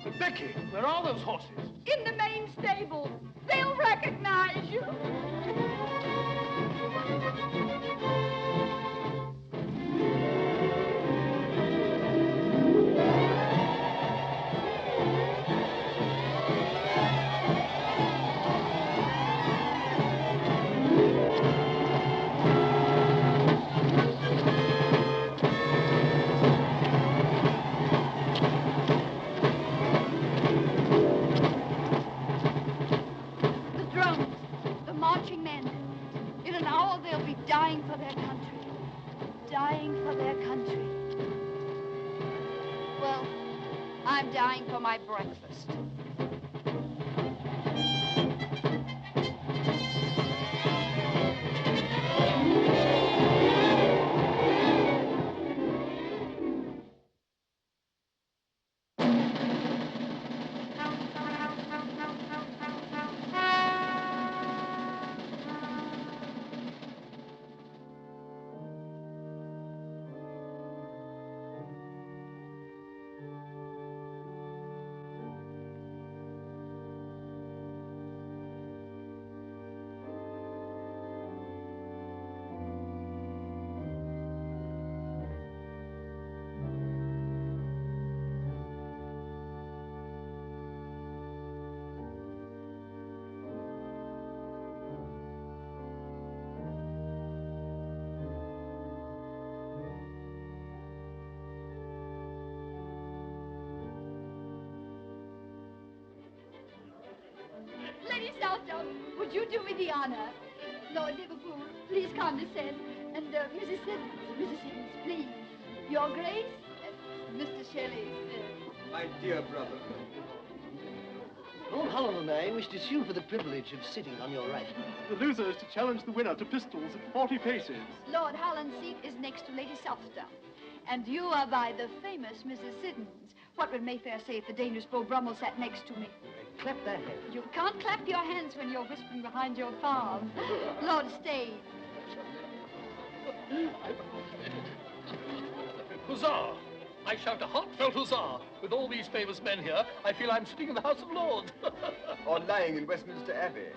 But Becky, where are those horses? In the main stable. They'll recognize you. Marching men. In an hour, they'll be dying for their country. Dying for their country. Well, I'm dying for my breakfast. Lady Southdown, would you do me the honor? Lord Liverpool, please condescend. And Mrs. Siddons, please. Your Grace, Mr. Shelley. My dear brother. Lord Holland and I wish to sue for the privilege of sitting on your right. The loser is to challenge the winner to pistols at 40 paces. Lord Holland's seat is next to Lady Southdown. And you are by the famous Mrs. Siddons. What would Mayfair say if the dangerous Beau Brummel sat next to me? clap their heads. You can't clap your hands when you're whispering behind your palm. Lord Stane. Huzzah! I shout a heartfelt huzzah. With all these famous men here, I feel I'm sitting in the House of Lords. Or lying in Westminster Abbey.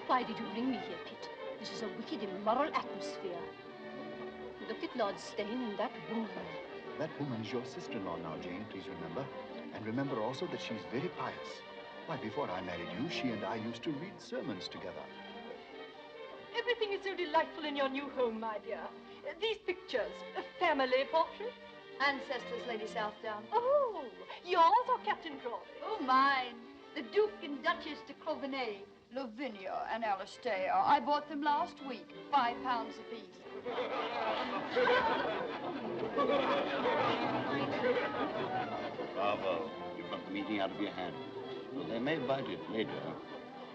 Why did you bring me here, Pitt? This is a wicked, immoral atmosphere. Look at Lord Stane and that woman. That woman is your sister-in-law now, Jane, please remember. And remember also that she's very pious. Why, before I married you, she and I used to read sermons together. Everything is so delightful in your new home, my dear. These pictures, family portraits. Ancestors, Lady Southdown. Oh, yours or Captain Crawley? Oh, mine. The Duke and Duchess de Clovenay, Lavinia and Alistair. I bought them last week, £5 apiece. Bravo. You've got the meeting out of your hands. Well, they may bite it later.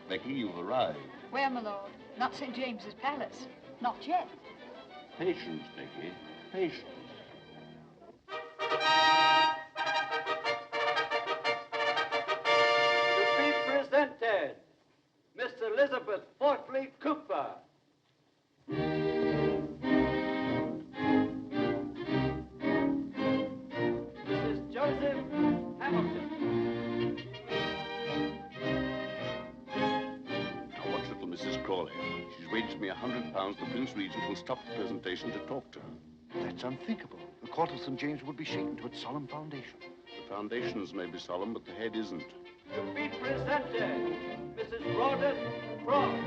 Becky, you've arrived. Where, my lord? Not St. James's Palace. Not yet. Patience, Becky. Patience. To be presented, Miss Elizabeth Fortley Cooper. Mrs. Joseph Hamilton. Now, watch little Mrs. Crawley. She's waged me £100 the Prince Regent will stop the presentation to talk to her. That's unthinkable. The court of St. James would be shaken to its solemn foundation. The foundations may be solemn, but the head isn't. To be presented, Mrs. Rhoda Frost.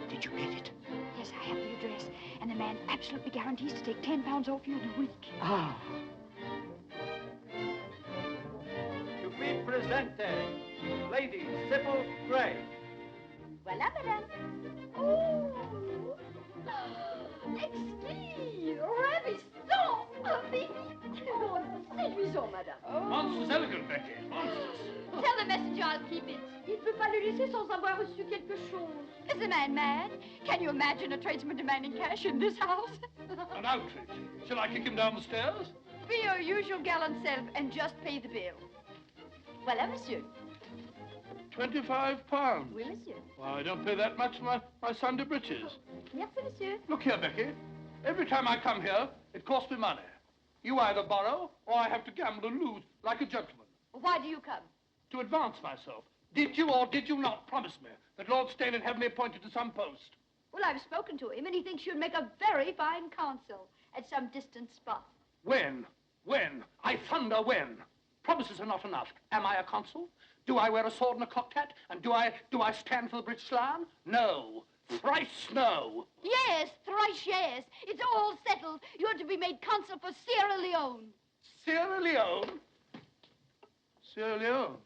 Did you get it? Yes, I have the address. And the man absolutely guarantees to take £10 off you in a week. Ah. To be presented, Lady Sybil Gray. Voilà, madame. Oh! Exquis! Ravissant! Oh, séduisant, madame. Monstrous elegant, Becky. Monstrous. Tell the messenger I'll keep it. Il ne peut pas le laisser sans avoir reçu quelque chose. Is the man mad? Can you imagine a tradesman demanding cash in this house? An outrage. Shall I kick him down the stairs? Be your usual gallant self and just pay the bill. Voilà, monsieur. £25. Oui, monsieur. Why, I don't pay that much for my Sunday breeches. Merci, monsieur. Look here, Becky. Every time I come here, it costs me money. You either borrow, or I have to gamble and lose like a gentleman. Why do you come? To advance myself. Did you or did you not promise me that Lord Stane would have me appointed to some post? Well, I've spoken to him, and he thinks you'd make a very fine consul at some distant spot. When? When? I thunder when? Promises are not enough. Am I a consul? Do I wear a sword and a cocked hat? And do I stand for the British Lion? No. Thrice no. Yes, thrice yes. It's all settled. You're to be made consul for Sierra Leone. Sierra Leone? Sierra Leone?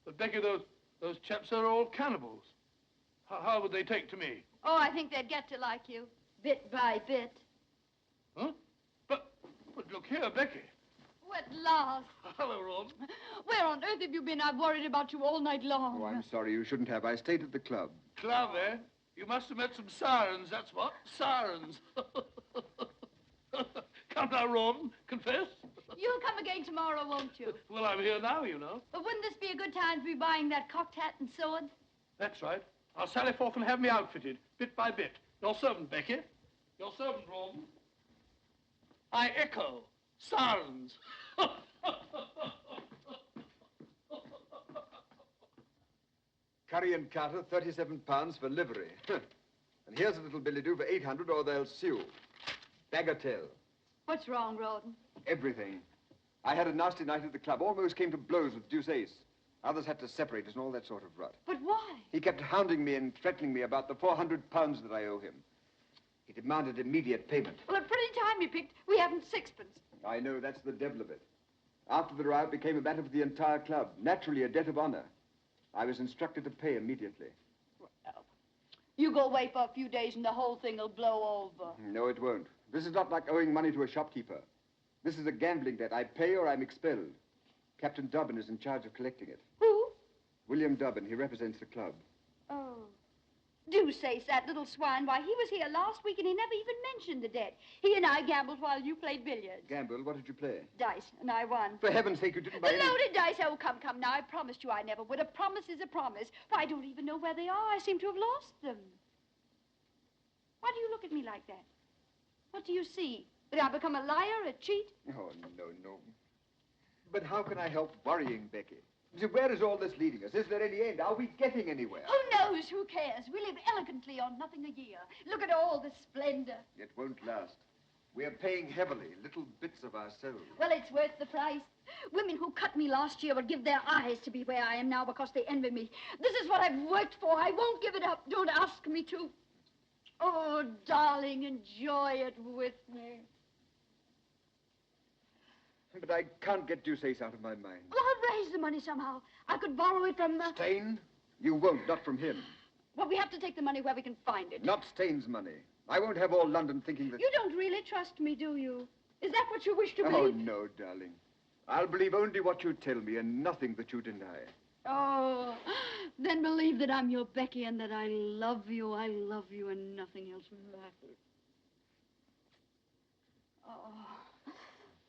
But Becky, those chaps are all cannibals. How would they take to me? Oh, I think they'd get to like you, bit by bit. Huh? But look here, Becky. At last. Hello, Ron. Where on earth have you been? I've worried about you all night long. Oh, I'm sorry. You shouldn't have. I stayed at the club. Club, eh? You must have met some sirens, that's what. Sirens. Come now, Ron. Confess. You'll come again tomorrow, won't you? Well, I'm here now, you know. But wouldn't this be a good time to be buying that cocked hat and sword? That's right. I'll sally forth and have me outfitted, bit by bit. Your servant, Becky. Your servant, Ron. I echo. Sirens. Curry and Carter, £37 for livery. And here's a little billet-doux for 800 or they'll sue. Bagatelle. What's wrong, Rawdon? Everything. I had a nasty night at the club. Almost came to blows with Deuce Ace. Others had to separate us and all that sort of rot. But why? He kept hounding me and threatening me about the £400 that I owe him. He demanded immediate payment. Well, a pretty time you picked. We haven't sixpence. I know, that's the devil of it. After the row, it became a matter for the entire club. Naturally, a debt of honor. I was instructed to pay immediately. Well, you go away for a few days and the whole thing will blow over. No, it won't. This is not like owing money to a shopkeeper. This is a gambling debt. I pay or I'm expelled. Captain Dobbin is in charge of collecting it. Who? William Dobbin. He represents the club. Oh. Deuceace, that little swine. Why, he was here last week and he never even mentioned the debt. He and I gambled while you played billiards. Gamble? What did you play? Dice, and I won. For heaven's sake, you didn't buy The any... loaded dice. Oh, come now. I promised you I never would. A promise is a promise. Why, I don't even know where they are. I seem to have lost them. Why do you look at me like that? What do you see? That I've become a liar, a cheat? Oh, no. But how can I help worrying, Becky? Where is all this leading us? Is there any end? Are we getting anywhere? Who knows? Who cares? We live elegantly on nothing a year. Look at all the splendor. It won't last. We're paying heavily, little bits of ourselves. Well, it's worth the price. Women who cut me last year would give their eyes to be where I am now because they envy me. This is what I've worked for. I won't give it up. Don't ask me to. Oh, darling, enjoy it with me. But I can't get Deuceace out of my mind. Well, I'll raise the money somehow. I could borrow it from... Stain? You won't, not from him. Well, we have to take the money where we can find it. Not Stain's money. I won't have all London thinking that... You don't really trust me, do you? Is that what you wish to believe? Oh, no, darling. I'll believe only what you tell me and nothing that you deny. Oh, then believe that I'm your Becky and that I love you, and nothing else matters. Oh,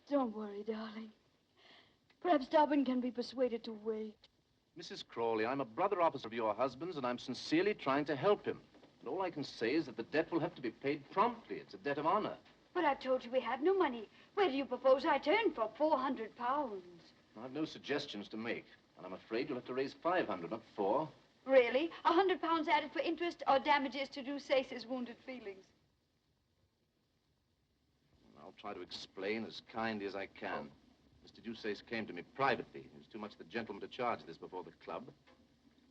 don't worry, darling. Perhaps Dobbin can be persuaded to wait. Mrs. Crawley, I'm a brother officer of your husband's, and I'm sincerely trying to help him. And all I can say is that the debt will have to be paid promptly. It's a debt of honor. But I've told you we have no money. Where do you propose I turn for 400 pounds? I've no suggestions to make, and I'm afraid you'll have to raise 500, not 4. Really? 100 pounds added for interest or damages to Deuceace's wounded feelings? I'll try to explain as kindly as I can. Mr. Deuceace came to me privately. He was too much the gentleman to charge this before the club.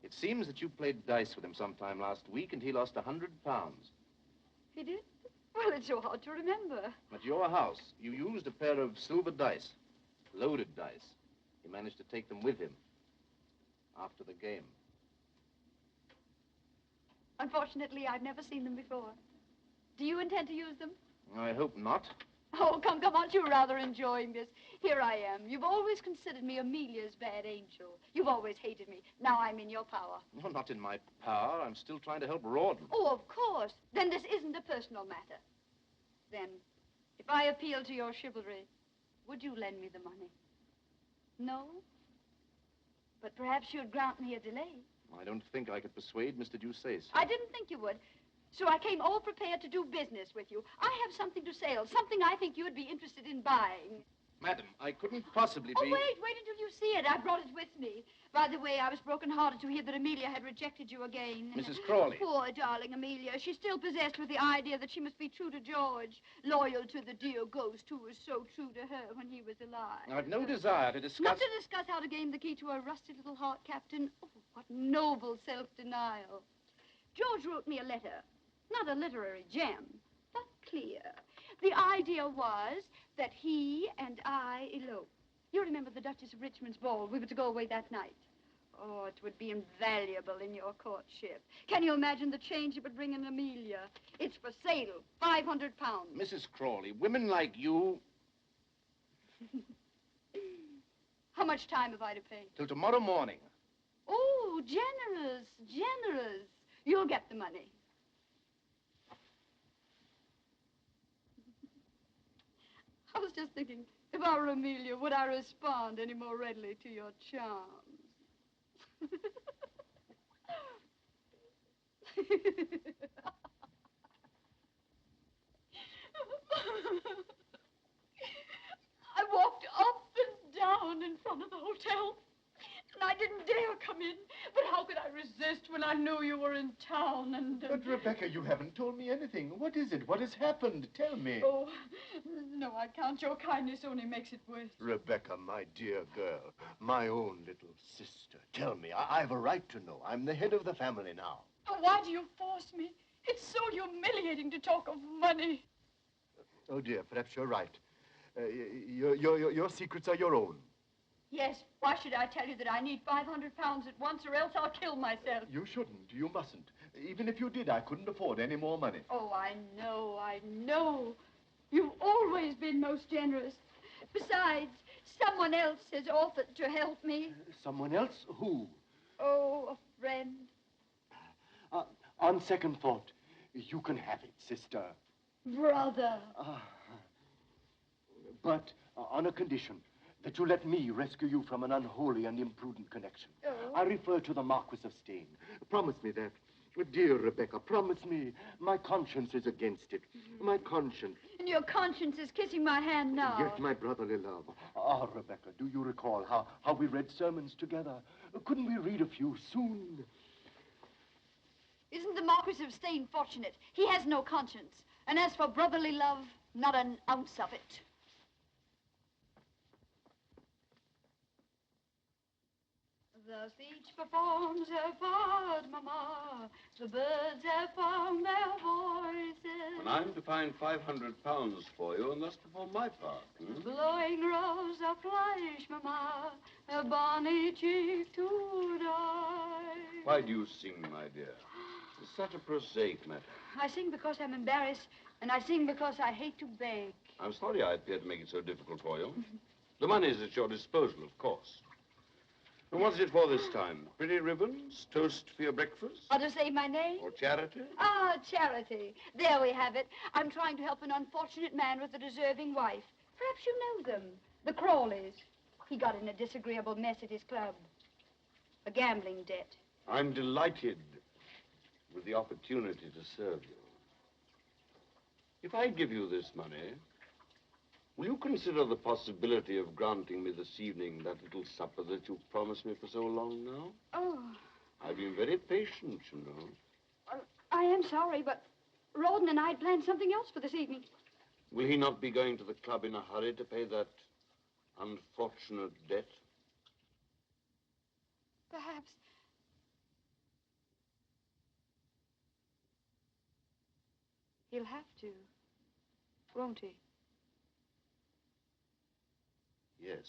It seems that you played dice with him sometime last week, and he lost 100 pounds. He did? Well, it's so hard to remember. At your house, you used a pair of silver dice, loaded dice. He managed to take them with him after the game. Unfortunately, I've never seen them before. Do you intend to use them? I hope not. Oh, come, aren't you rather enjoying this? Here I am. You've always considered me Amelia's bad angel. You've always hated me. Now I'm in your power. No, not in my power. I'm still trying to help Rawdon. Oh, of course. Then this isn't a personal matter. Then, if I appeal to your chivalry, would you lend me the money? No? But perhaps you'd grant me a delay. I don't think I could persuade Mr. Deuceace. I didn't think you would. So I came all prepared to do business with you. I have something to sell, something I think you'd be interested in buying. Madam, I couldn't possibly be... Oh, wait until you see it. I brought it with me. By the way, I was broken-hearted to hear that Amelia had rejected you again. Mrs. Crawley. Poor darling Amelia. She's still possessed with the idea that she must be true to George, loyal to the dear ghost who was so true to her when he was alive. I've no desire to discuss... Not to discuss how to gain the key to her rusty little heart, Captain. Oh, what noble self-denial. George wrote me a letter. Not a literary gem, but clear. The idea was that he and I elope. You remember the Duchess of Richmond's ball? We were to go away that night. Oh, it would be invaluable in your courtship. Can you imagine the change it would bring in Amelia? It's for sale, 500 pounds. Mrs. Crawley, women like you... How much time have I to pay? Till tomorrow morning. Oh, generous, generous. You'll get the money. I was just thinking, if I were Amelia, would I respond any more readily to your charms? I walked up and down in front of the hotel, and I didn't dare come in. But how could I resist when I knew you were in town and... But, Rebecca, you haven't told me anything. What is it? What has happened? Tell me. Oh, no, I can't. Your kindness only makes it worse. Rebecca, my dear girl, my own little sister. Tell me, I've a right to know. I'm the head of the family now. Oh, why do you force me? It's so humiliating to talk of money. Oh, dear, perhaps you're right. Your secrets are your own. Yes, why should I tell you that I need 500 pounds at once or else I'll kill myself? You shouldn't. You mustn't. Even if you did, I couldn't afford any more money. Oh, I know. You've always been most generous. Besides, someone else has offered to help me. Someone else? Who? Oh, a friend. On second thought, you can have it, sister. Brother. But on a condition that you let me rescue you from an unholy and imprudent connection. Oh. I refer to the Marquis of Stane. Promise me that. Dear Rebecca, promise me. My conscience is against it. My conscience. And your conscience is kissing my hand now. Yet my brotherly love. Ah, Rebecca, do you recall how we read sermons together? Couldn't we read a few soon? Isn't the Marquis of Stane fortunate? He has no conscience. And as for brotherly love, not an ounce of it. Thus each performs her part, Mama. The birds have found their voices. And I'm to find £500 for you and thus perform my part. Blowing rose of flesh, Mama. A bonny cheek to die. Why do you sing, my dear? It's such a prosaic matter. I sing because I'm embarrassed, and I sing because I hate to beg. I'm sorry I appear to make it so difficult for you. The money's at your disposal, of course. And what's it for this time? Pretty ribbons? Toast for your breakfast? Or to say my name? Or charity? Ah, charity. There we have it. I'm trying to help an unfortunate man with a deserving wife. Perhaps you know them. The Crawleys. He got in a disagreeable mess at his club. A gambling debt. I'm delighted with the opportunity to serve you. If I give you this money, will you consider the possibility of granting me this evening that little supper that you've promised me for so long now? Oh. I've been very patient, you know. I am sorry, but Rawdon and I had planned something else for this evening. Will he not be going to the club in a hurry to pay that unfortunate debt? Perhaps. He'll have to, won't he? Yes.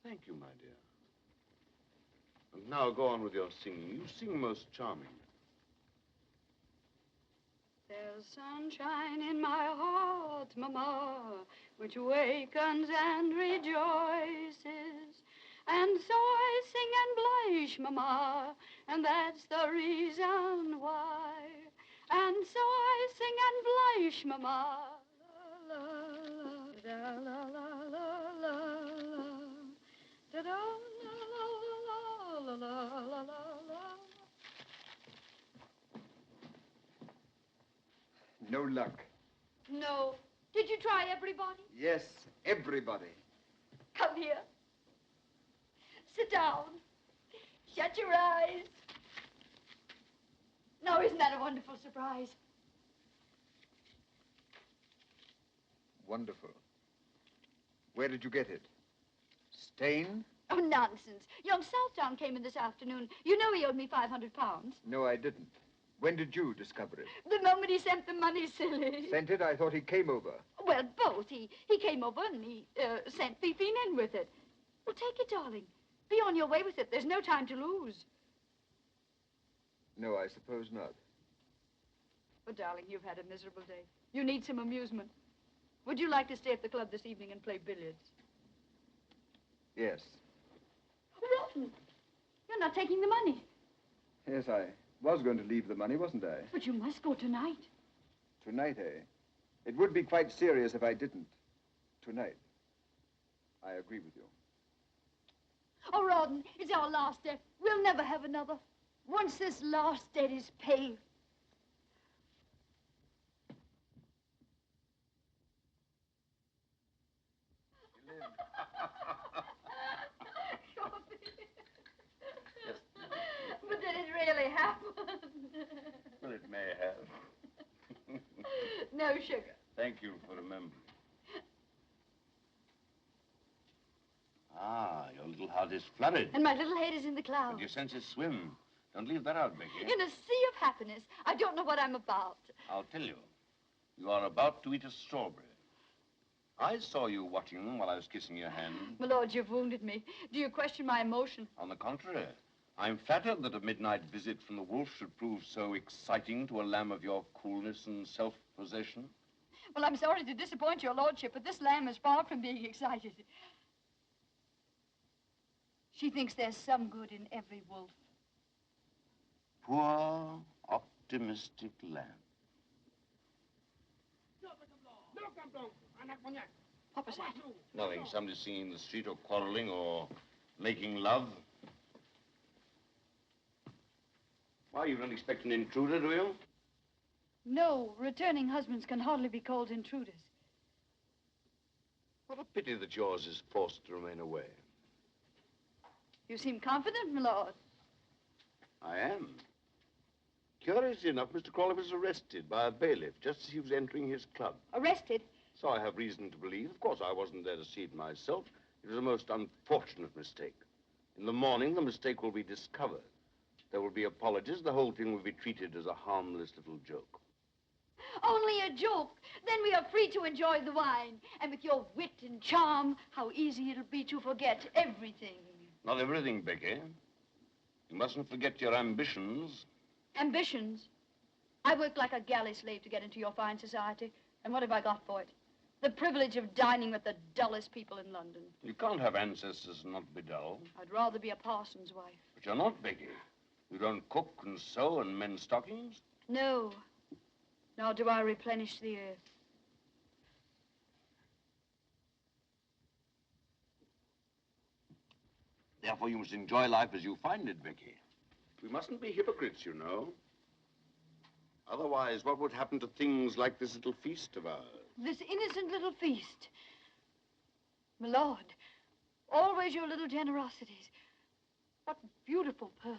Thank you, my dear. And now go on with your singing. You sing most charming. There's sunshine in my heart, Mama, which wakens and rejoices. And so I sing and blush, Mama, and that's the reason why. And so I sing and blush, Mama. La, la, la, la, la, la, da, da, la, la, la, la, la, la. No luck. No. Did you try everybody? Yes, everybody. Come here. Sit down. Shut your eyes. Now, isn't that a wonderful surprise? Wonderful. Where did you get it? Stane? Oh, nonsense. Young Southdown came in this afternoon. You know he owed me £500. No, I didn't. When did you discover it? The moment he sent the money, silly. Sent it? I thought he came over. Well, both. He came over and he sent Fifine in with it. Well, take it, darling. Be on your way with it. There's no time to lose. No, I suppose not. Oh, darling, you've had a miserable day. You need some amusement. Would you like to stay at the club this evening and play billiards? Yes. Rotten. You're not taking the money. Yes, I was going to leave the money, wasn't I? But you must go tonight. Tonight, eh? It would be quite serious if I didn't. Tonight. I agree with you. Oh, Rawdon, it's our last debt. We'll never have another. Once this last debt is paid. But did it really happen? Well, it may have. No sugar. Thank you for remembering. Ah, your little heart is flooded. And my little head is in the And clouds. your senses swim. Don't leave that out, Becky. In a sea of happiness. I don't know what I'm about. I'll tell you. You are about to eat a strawberry. I saw you watching them while I was kissing your hand. My lord, you've wounded me. Do you question my emotion? On the contrary, I'm flattered that a midnight visit from the wolf should prove so exciting to a lamb of your coolness and self-possession. Well, I'm sorry to disappoint your lordship, but this lamb is far from being excited. She thinks there's some good in every wolf. Poor, optimistic lamb. What was that? Nothing. Somebody singing in the street or quarreling or making love. Why, you don't expect an intruder, do you? No, returning husbands can hardly be called intruders. What a pity that yours is forced to remain away. You seem confident, my lord. I am. Curiously enough, Mr. Crawley was arrested by a bailiff just as he was entering his club. Arrested? So I have reason to believe. Of course, I wasn't there to see it myself. It was a most unfortunate mistake. In the morning, the mistake will be discovered. There will be apologies. The whole thing will be treated as a harmless little joke. Only a joke. Then we are free to enjoy the wine. And with your wit and charm, how easy it'll be to forget everything. Not everything, Becky. You mustn't forget your ambitions. Ambitions? I worked like a galley slave to get into your fine society. And what have I got for it? The privilege of dining with the dullest people in London. You can't have ancestors and not be dull. I'd rather be a parson's wife. But you're not, Becky. You don't cook and sew and mend stockings. No. Nor do I replenish the earth. Therefore, you must enjoy life as you find it, Becky. We mustn't be hypocrites, you know. Otherwise, what would happen to things like this little feast of ours? This innocent little feast. My lord, always your little generosities. What beautiful pearls.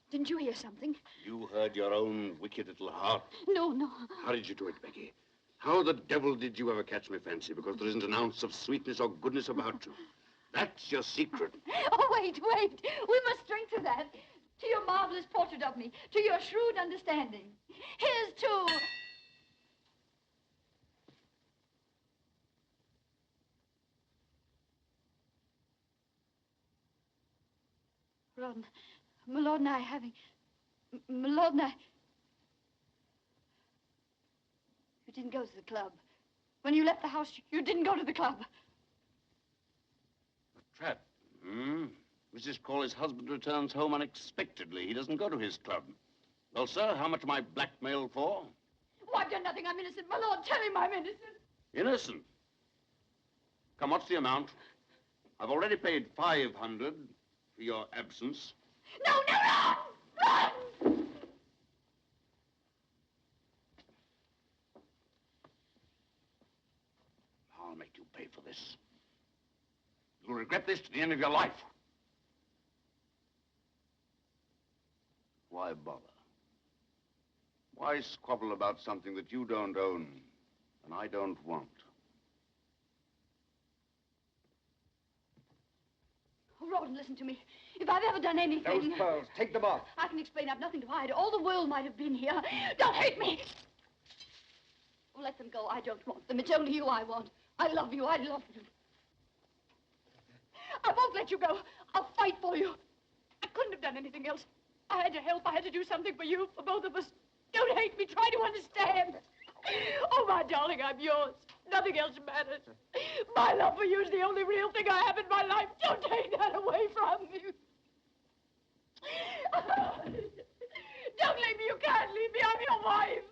Didn't you hear something? You heard your own wicked little heart. No, no. How did you do it, Becky? How the devil did you ever catch my fancy? Because there isn't an ounce of sweetness or goodness about you. That's your secret. Oh, wait, wait. We must drink to that. To your marvelous portrait of me. To your shrewd understanding. Here's to... Ron, my lord and I having... My lord and I... You didn't go to the club. When you left the house, you didn't go to the club. A trap, hmm? Mrs. Crawley's husband returns home unexpectedly. He doesn't go to his club. Well, sir, how much am I blackmailed for? Oh, I've done nothing. I'm innocent. My lord, tell him I'm innocent. Innocent. Come, what's the amount? I've already paid 500 for your absence. No, no, Ron! Run! I'll make you pay for this. You'll regret this to the end of your life. Why bother? Why squabble about something that you don't own and I don't want? Oh, Ron, listen to me. If I've ever done anything... Those pearls, take them off. I can explain. I've nothing to hide. All the world might have been here. Don't hate me! Oh, let them go. I don't want them. It's only you I want. I love you. I love you. I won't let you go. I'll fight for you. I couldn't have done anything else. I had to help. I had to do something for you, for both of us. Don't hate me. Try to understand. Oh, my darling, I'm yours. Nothing else matters. My love for you is the only real thing I have in my life. Don't take that away from me. Don't leave me. You can't leave me. I'm your wife.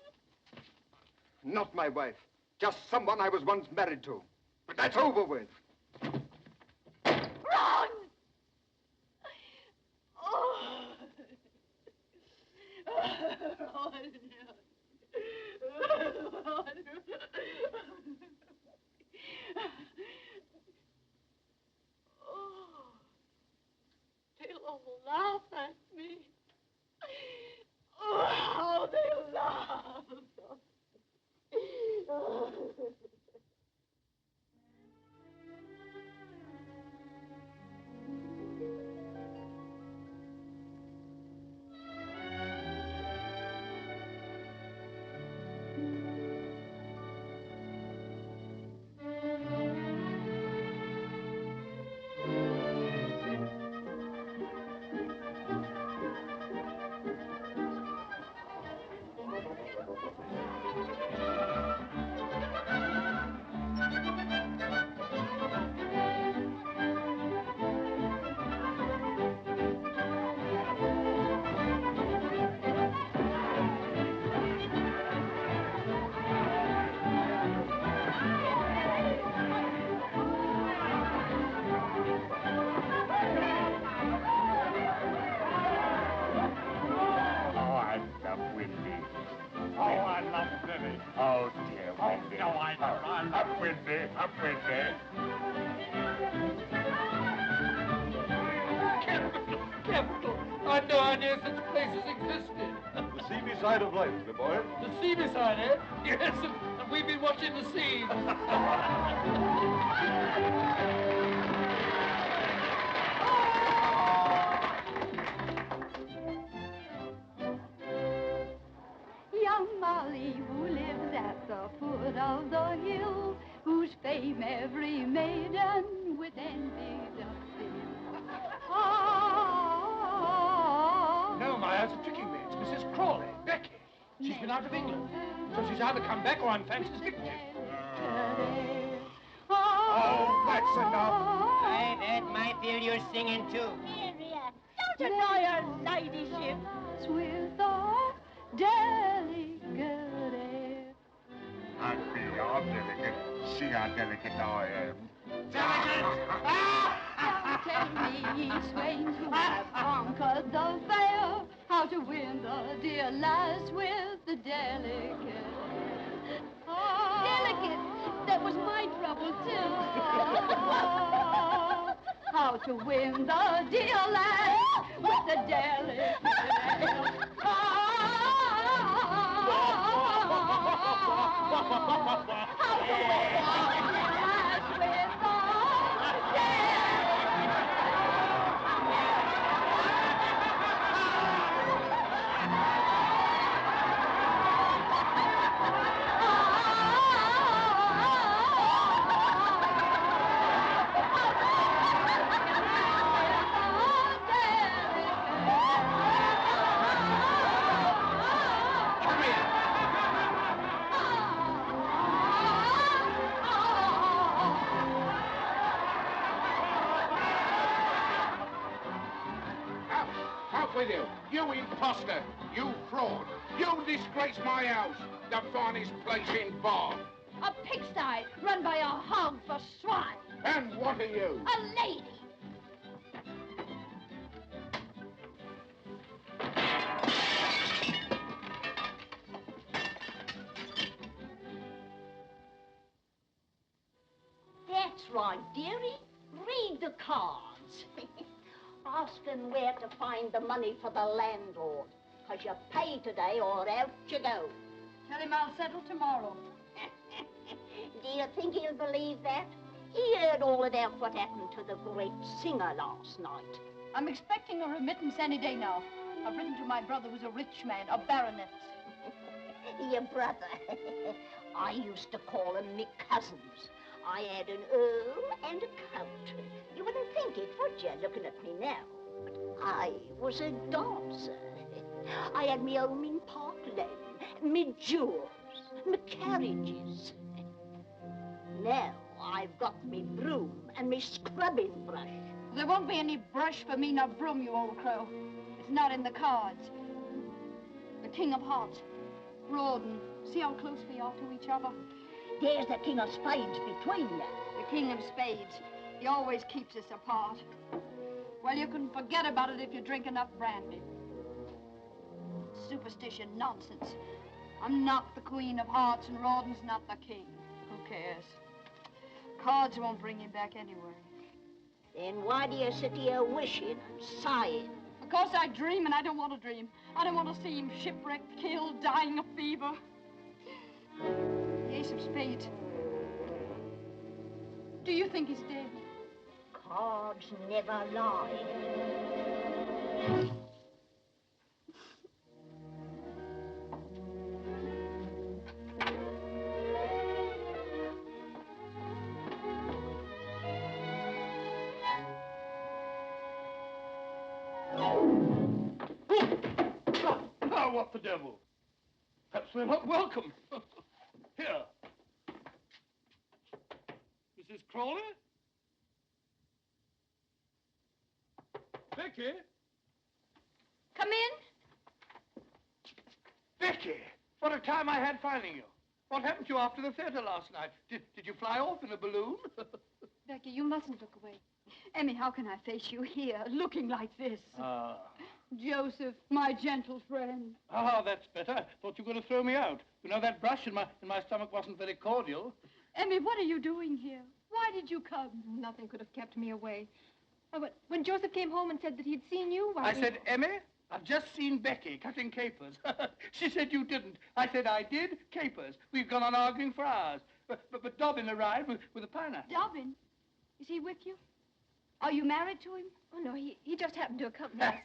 Not my wife. Just someone I was once married to. But that's over with. Ron! Oh. Ron. Oh. They'll all laugh at me. Oh, how they'll laugh. Oh, dear, Wendy. Oh, no, I don't. Up with me, up with me. Capital. I had no idea such places existed. The seamy side of life, my boy. The seamy side, eh? Yes, and we've been watching the seas. Young Molly, who lives at the foot of the hill, whose fame every maiden with envy doth fill. No, my eyes are tricking me. It's Mrs. Crawley, Becky. She's been out of England. So she's either come back or I'm Fancy's victim. Oh, that's enough. Aye, that might feel you're singing too. Don't annoy her ladyship. With a delicate air. I'd be all delicate. See how delicate I am. Tell me, swains who have conquered the fair, how to win the dear lass with the delicate. Delicate? That was my trouble, too. How to win the dear lass with the delicate. How to win the dear lass with the Out with you! You imposter! You fraud! You disgrace my house! The finest place in Bath! A pigsty run by a hog for swine. And what are you? A lady. That's right, dearie. Read the cards. Ask them where to find the money for the landlord. Because you pay today or out you go. Tell him I'll settle tomorrow. Do you think he'll believe that? He heard all about what happened to the great singer last night. I'm expecting a remittance any day now. I've written to my brother who's a rich man, a baronet. Your brother. I used to call them me cousins. I had an earl and a count. You wouldn't think it, would you, looking at me now? But I was a dancer. I had me home in Park Lane, me jewels, me carriages. Now I've got me broom and me scrubbing brush. There won't be any brush for me nor broom, you old crow. It's not in the cards. The King of Hearts, Rawdon. See how close we are to each other? There's the King of Spades between you. The King of Spades. He always keeps us apart. Well, you can forget about it if you drink enough brandy. Superstition, nonsense. I'm not the Queen of Hearts and Rawdon's not the King. Who cares? Cards won't bring him back anyway. Then why do you sit here wishing and sighing? Because I dream and I don't want to dream. I don't want to see him shipwrecked, killed, dying of fever. The Ace of Spades. Do you think he's dead? Cards never lie. Now, what the devil? Perhaps we're not welcome. Here. Mrs. Crawley? Becky? Come in. Becky! What a time I had finding you. What happened to you after the theater last night? Did you fly off in a balloon? Becky, you mustn't look away. Emmy, how can I face you here, looking like this? Joseph, my gentle friend. Ah, that's better. Thought you were going to throw me out. You know, that brush in my stomach wasn't very cordial. Emmy, what are you doing here? Why did you come? Nothing could have kept me away. Oh, but when Joseph came home and said that he'd seen you, I said, Emmy, I've just seen Becky cutting capers. She said you didn't. I said I did. Capers. We've gone on arguing for hours. But Dobbin arrived with a pineapple. Dobbin? Is he with you? Are you married to him? Oh, no, he just happened to accompany us.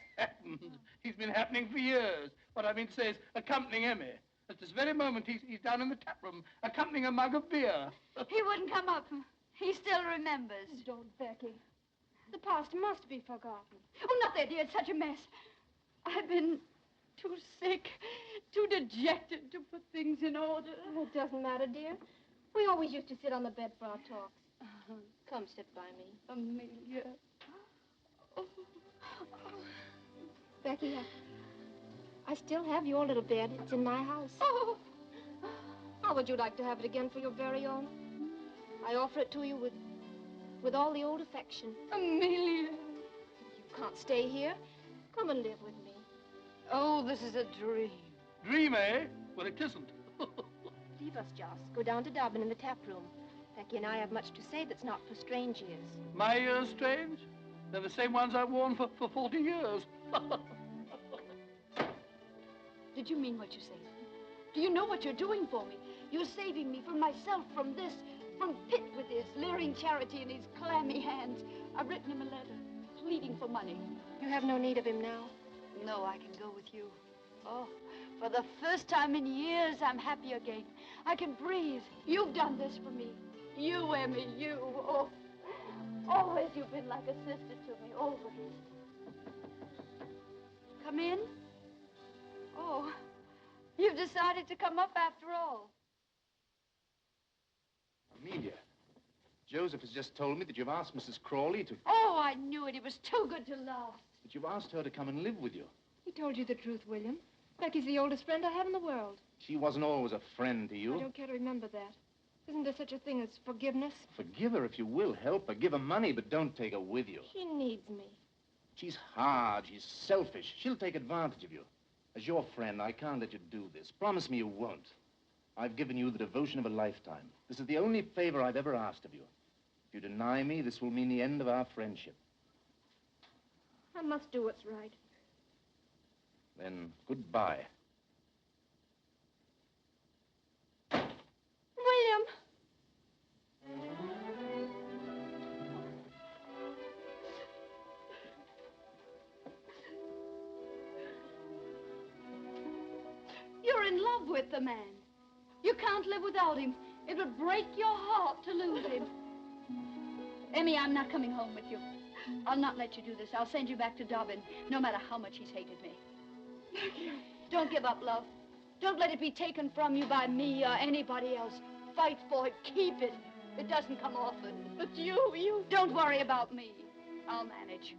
He's been happening for years. What I mean to say is accompanying Emmy. At this very moment, he's down in the tap room, accompanying a mug of beer. He wouldn't come up. He still remembers. Don't, Becky. The past must be forgotten. Oh, not that, dear. It's such a mess. I've been too sick, too dejected to put things in order. It doesn't matter, dear. We always used to sit on the bed for our talks. Come sit by me. Amelia. Oh. Becky, I still have your little bed. It's in my house. Oh. How would you like to have it again for your very own? I offer it to you with all the old affection. Amelia. You can't stay here. Come and live with me. Oh, this is a dream. Dream, eh? Well, it isn't. Leave us, Joss. Go down to Dobbin in the tap room. Becky and I have much to say that's not for strange ears. My ears strange? They're the same ones I've worn for 40 years. Did you mean what you said? Do you know what you're doing for me? You're saving me from myself, from this, from Pitt with his leering charity in his clammy hands. I've written him a letter, pleading for money. You have no need of him now. No, I can go with you. Oh, for the first time in years, I'm happy again. I can breathe. You've done this for me. You, Emmy, you. Oh, always you've been like a sister to me, always. Come in. Oh, you've decided to come up after all. Amelia, Joseph has just told me that you've asked Mrs. Crawley to... Oh, I knew it. It was too good to last. that you've asked her to come and live with you. He told you the truth, William. Becky's the oldest friend I have in the world. She wasn't always a friend to you. I don't care to remember that. Isn't there such a thing as forgiveness? Forgive her if you will. Help her. Give her money, but don't take her with you. She needs me. She's hard. She's selfish. She'll take advantage of you. As your friend, I can't let you do this. Promise me you won't. I've given you the devotion of a lifetime. This is the only favor I've ever asked of you. If you deny me, this will mean the end of our friendship. I must do what's right. Then, goodbye. William! You're in love with the man. You can't live without him. It would break your heart to lose him. Emmy, I'm not coming home with you. I'll not let you do this. I'll send you back to Dobbin, no matter how much he's hated me. Don't give up, love. Don't let it be taken from you by me or anybody else. Fight for it. Keep it. It doesn't come often. But you... Don't worry about me. I'll manage.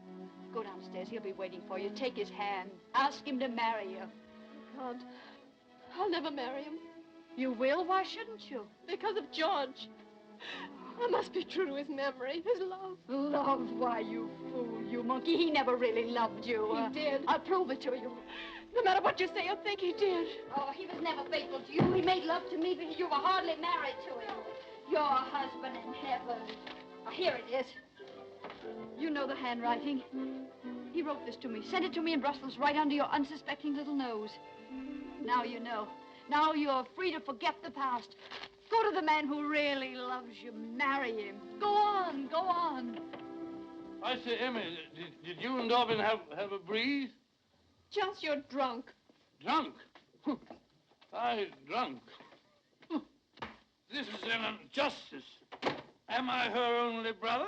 Go downstairs. He'll be waiting for you. Take his hand. Ask him to marry you. I can't. I'll never marry him. You will? Why shouldn't you? Because of George. I must be true to his memory, his love. Love? Why, you fool, you monkey. He never really loved you. He did. I'll prove it to you. No matter what you say, you'll think he did. Oh, he was never faithful to you. He made love to me, but you were hardly married to him. Your husband in heaven. Oh, here it is. You know the handwriting. He wrote this to me, sent it to me in Brussels, right under your unsuspecting little nose. Now you know. Now you're free to forget the past. Go to the man who really loves you. Marry him. Go on, go on. I say, Emmy, did you and Dobbin have a breeze? Just you're drunk. Drunk? I drunk. This is an injustice. Am I her only brother?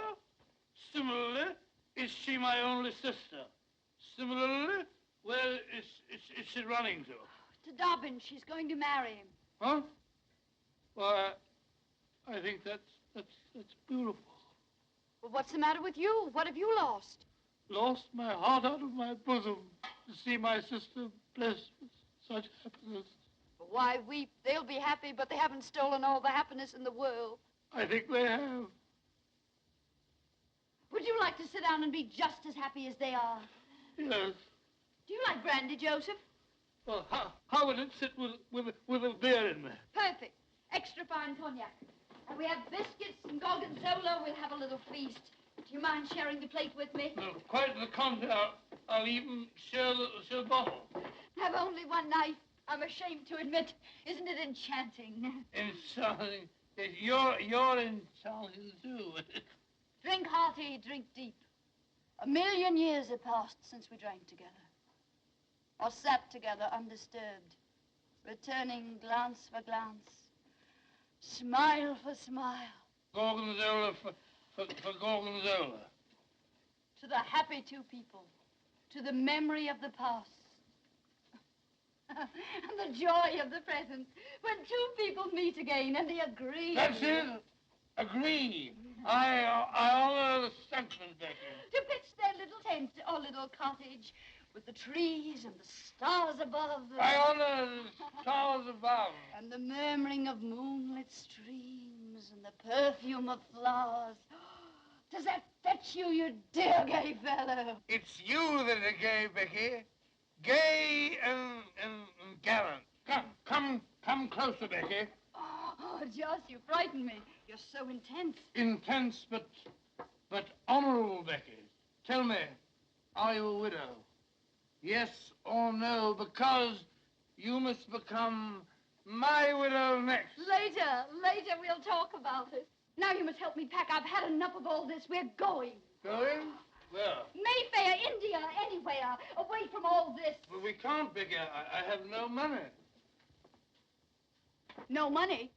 Similarly, is she my only sister? Similarly, where is she running to? To Dobbin. She's going to marry him. Huh? Well, I think that's beautiful. Well, what's the matter with you? What have you lost? Lost my heart out of my bosom to see my sister blessed with such happiness. Why weep? They'll be happy, but they haven't stolen all the happiness in the world. I think they have. Would you like to sit down and be just as happy as they are? Yes. Do you like brandy, Joseph? Well, how would it sit with a beer in there? Perfect. Extra fine cognac. And we have biscuits and gorgonzola. We'll have a little feast. Do you mind sharing the plate with me? No, quite the contrary. I'll even share the bottle. Have only one knife. I'm ashamed to admit. Isn't it enchanting? Enchanting. You're enchanting, too. Drink hearty, drink deep. 1,000,000 years have passed since we drank together. Or sat together undisturbed, returning glance for glance, smile for smile. Gorgonzola for gorgonzola. To the happy two people, to the memory of the past, and the joy of the present, when two people meet again and they agree. That's it. Agree. I honor the sentiment, Becky. To pitch their little tent or little cottage with the trees and the stars above. I honor the stars above. And the murmuring of moonlit streams and the perfume of flowers. Does that fetch you, you dear gay fellow? It's you that are gay, Becky. Gay and gallant. Come closer, Becky. Oh, Joss, you frighten me. You're so intense. Intense, but honorable, Becky. Tell me, are you a widow? Yes or no, because you must become my widow next. Later we'll talk about it. Now you must help me pack. I've had enough of all this. We're going. Going? Where? Mayfair, India, anywhere. Away from all this. But we can't, Becky. I have no money. No money?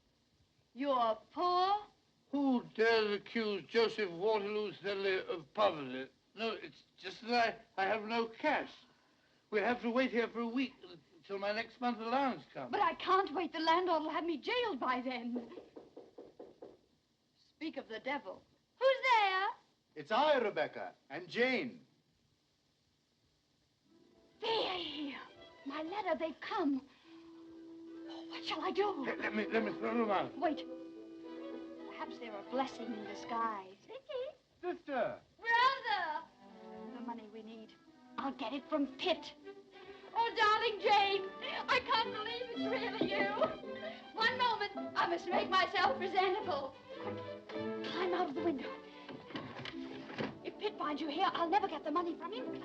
You're poor? Who dares accuse Joseph Waterloo Sedley of poverty? No, it's just that I have no cash. We'll have to wait here for a week until my next month's allowance comes. But I can't wait. The landlord will have me jailed by then. Speak of the devil. Who's there? It's I, Rebecca, and Jane. They're here. My letter, they've come. Oh, what shall I do? Let me throw them out. Wait. Perhaps they're a blessing in disguise. Vicky? Sister. Brother! The money we need. I'll get it from Pitt. Oh, darling Jane, I can't believe it's really you. One moment. I must make myself presentable. Quick, climb out of the window. If Pitt finds you here, I'll never get the money from him. Climb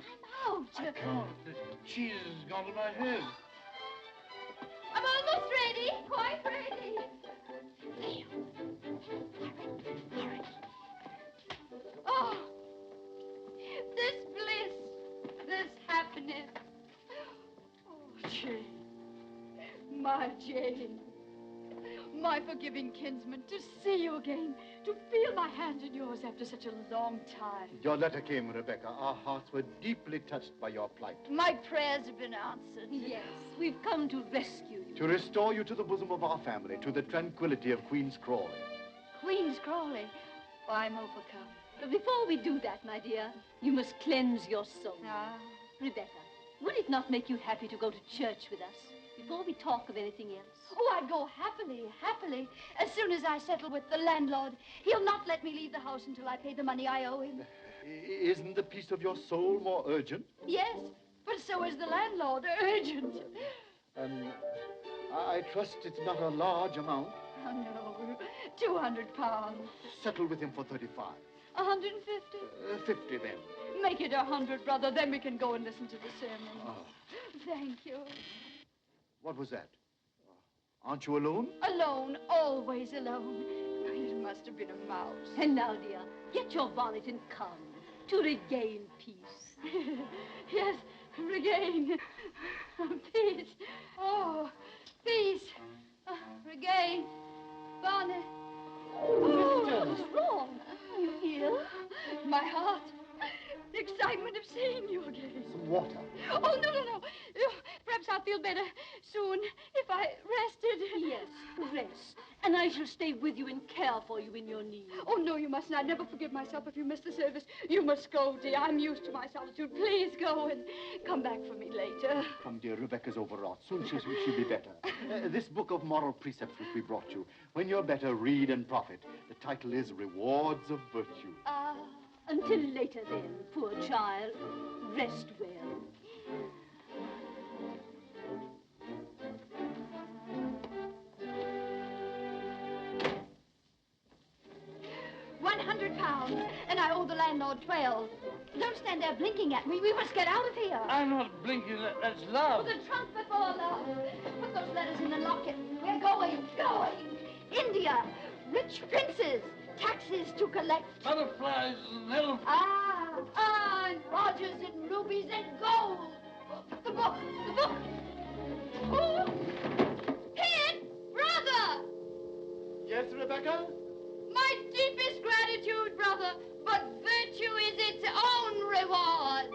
out. I can't. The cheese has gone to my head. I'm almost ready. Quite ready. There. Hurry. Oh, this bliss, this happiness. Oh, Jane, my Jane, my forgiving kinsman, to see you again, to feel my hands in yours after such a long time. Your letter came, Rebecca. Our hearts were deeply touched by your plight. My prayers have been answered. Yes, we've come to rescue you. To restore you to the bosom of our family, to the tranquility of Queen's Crawley. Queen's Crawley? Oh, I'm overcome. But before we do that, my dear, you must cleanse your soul. Ah. Rebecca, would it not make you happy to go to church with us before we talk of anything else? Oh, I'd go happily. As soon as I settle with the landlord, he'll not let me leave the house until I pay the money I owe him. Isn't the peace of your soul more urgent? Yes, but so is the landlord. Urgent. I trust it's not a large amount. Oh, no. 200 pounds. Settle with him for 35. 150? 50 then. Make it 100, brother. Then we can go and listen to the sermon. Oh. Thank you. What was that? Aren't you alone? Alone, always alone. It must have been a mouse. And now, dear, get your bonnet and come to regain peace. Yes, regain. Peace. Oh, peace. Regain. Bonnet. Oh, what's wrong? You ill? My heart. The excitement of seeing you again. Some water. Oh, no. Perhaps I'll feel better soon if I rested. Yes, rest. And I shall stay with you and care for you in your need. Oh, no, you mustn't. I'd never forgive myself if you missed the service. You must go, dear. I'm used to my solitude. Please go and come back for me later. Come, dear, Rebecca's overwrought. Soon she'll be better. This book of moral precepts which we brought you. When you're better, read and profit. The title is Rewards of Virtue. Until later then, poor child. Rest well. £10, and I owe the landlord 12. Don't stand there blinking at me. We must get out of here. I'm not blinking. That's love. The trunk before love. Put those letters in the locket. We're going. India. Rich princes. Taxes to collect. Butterflies and elephants. And Rogers and rubies and gold. The book. Oh! Kid! Brother! Yes, Rebecca? My deepest gratitude, brother, but virtue is its own reward.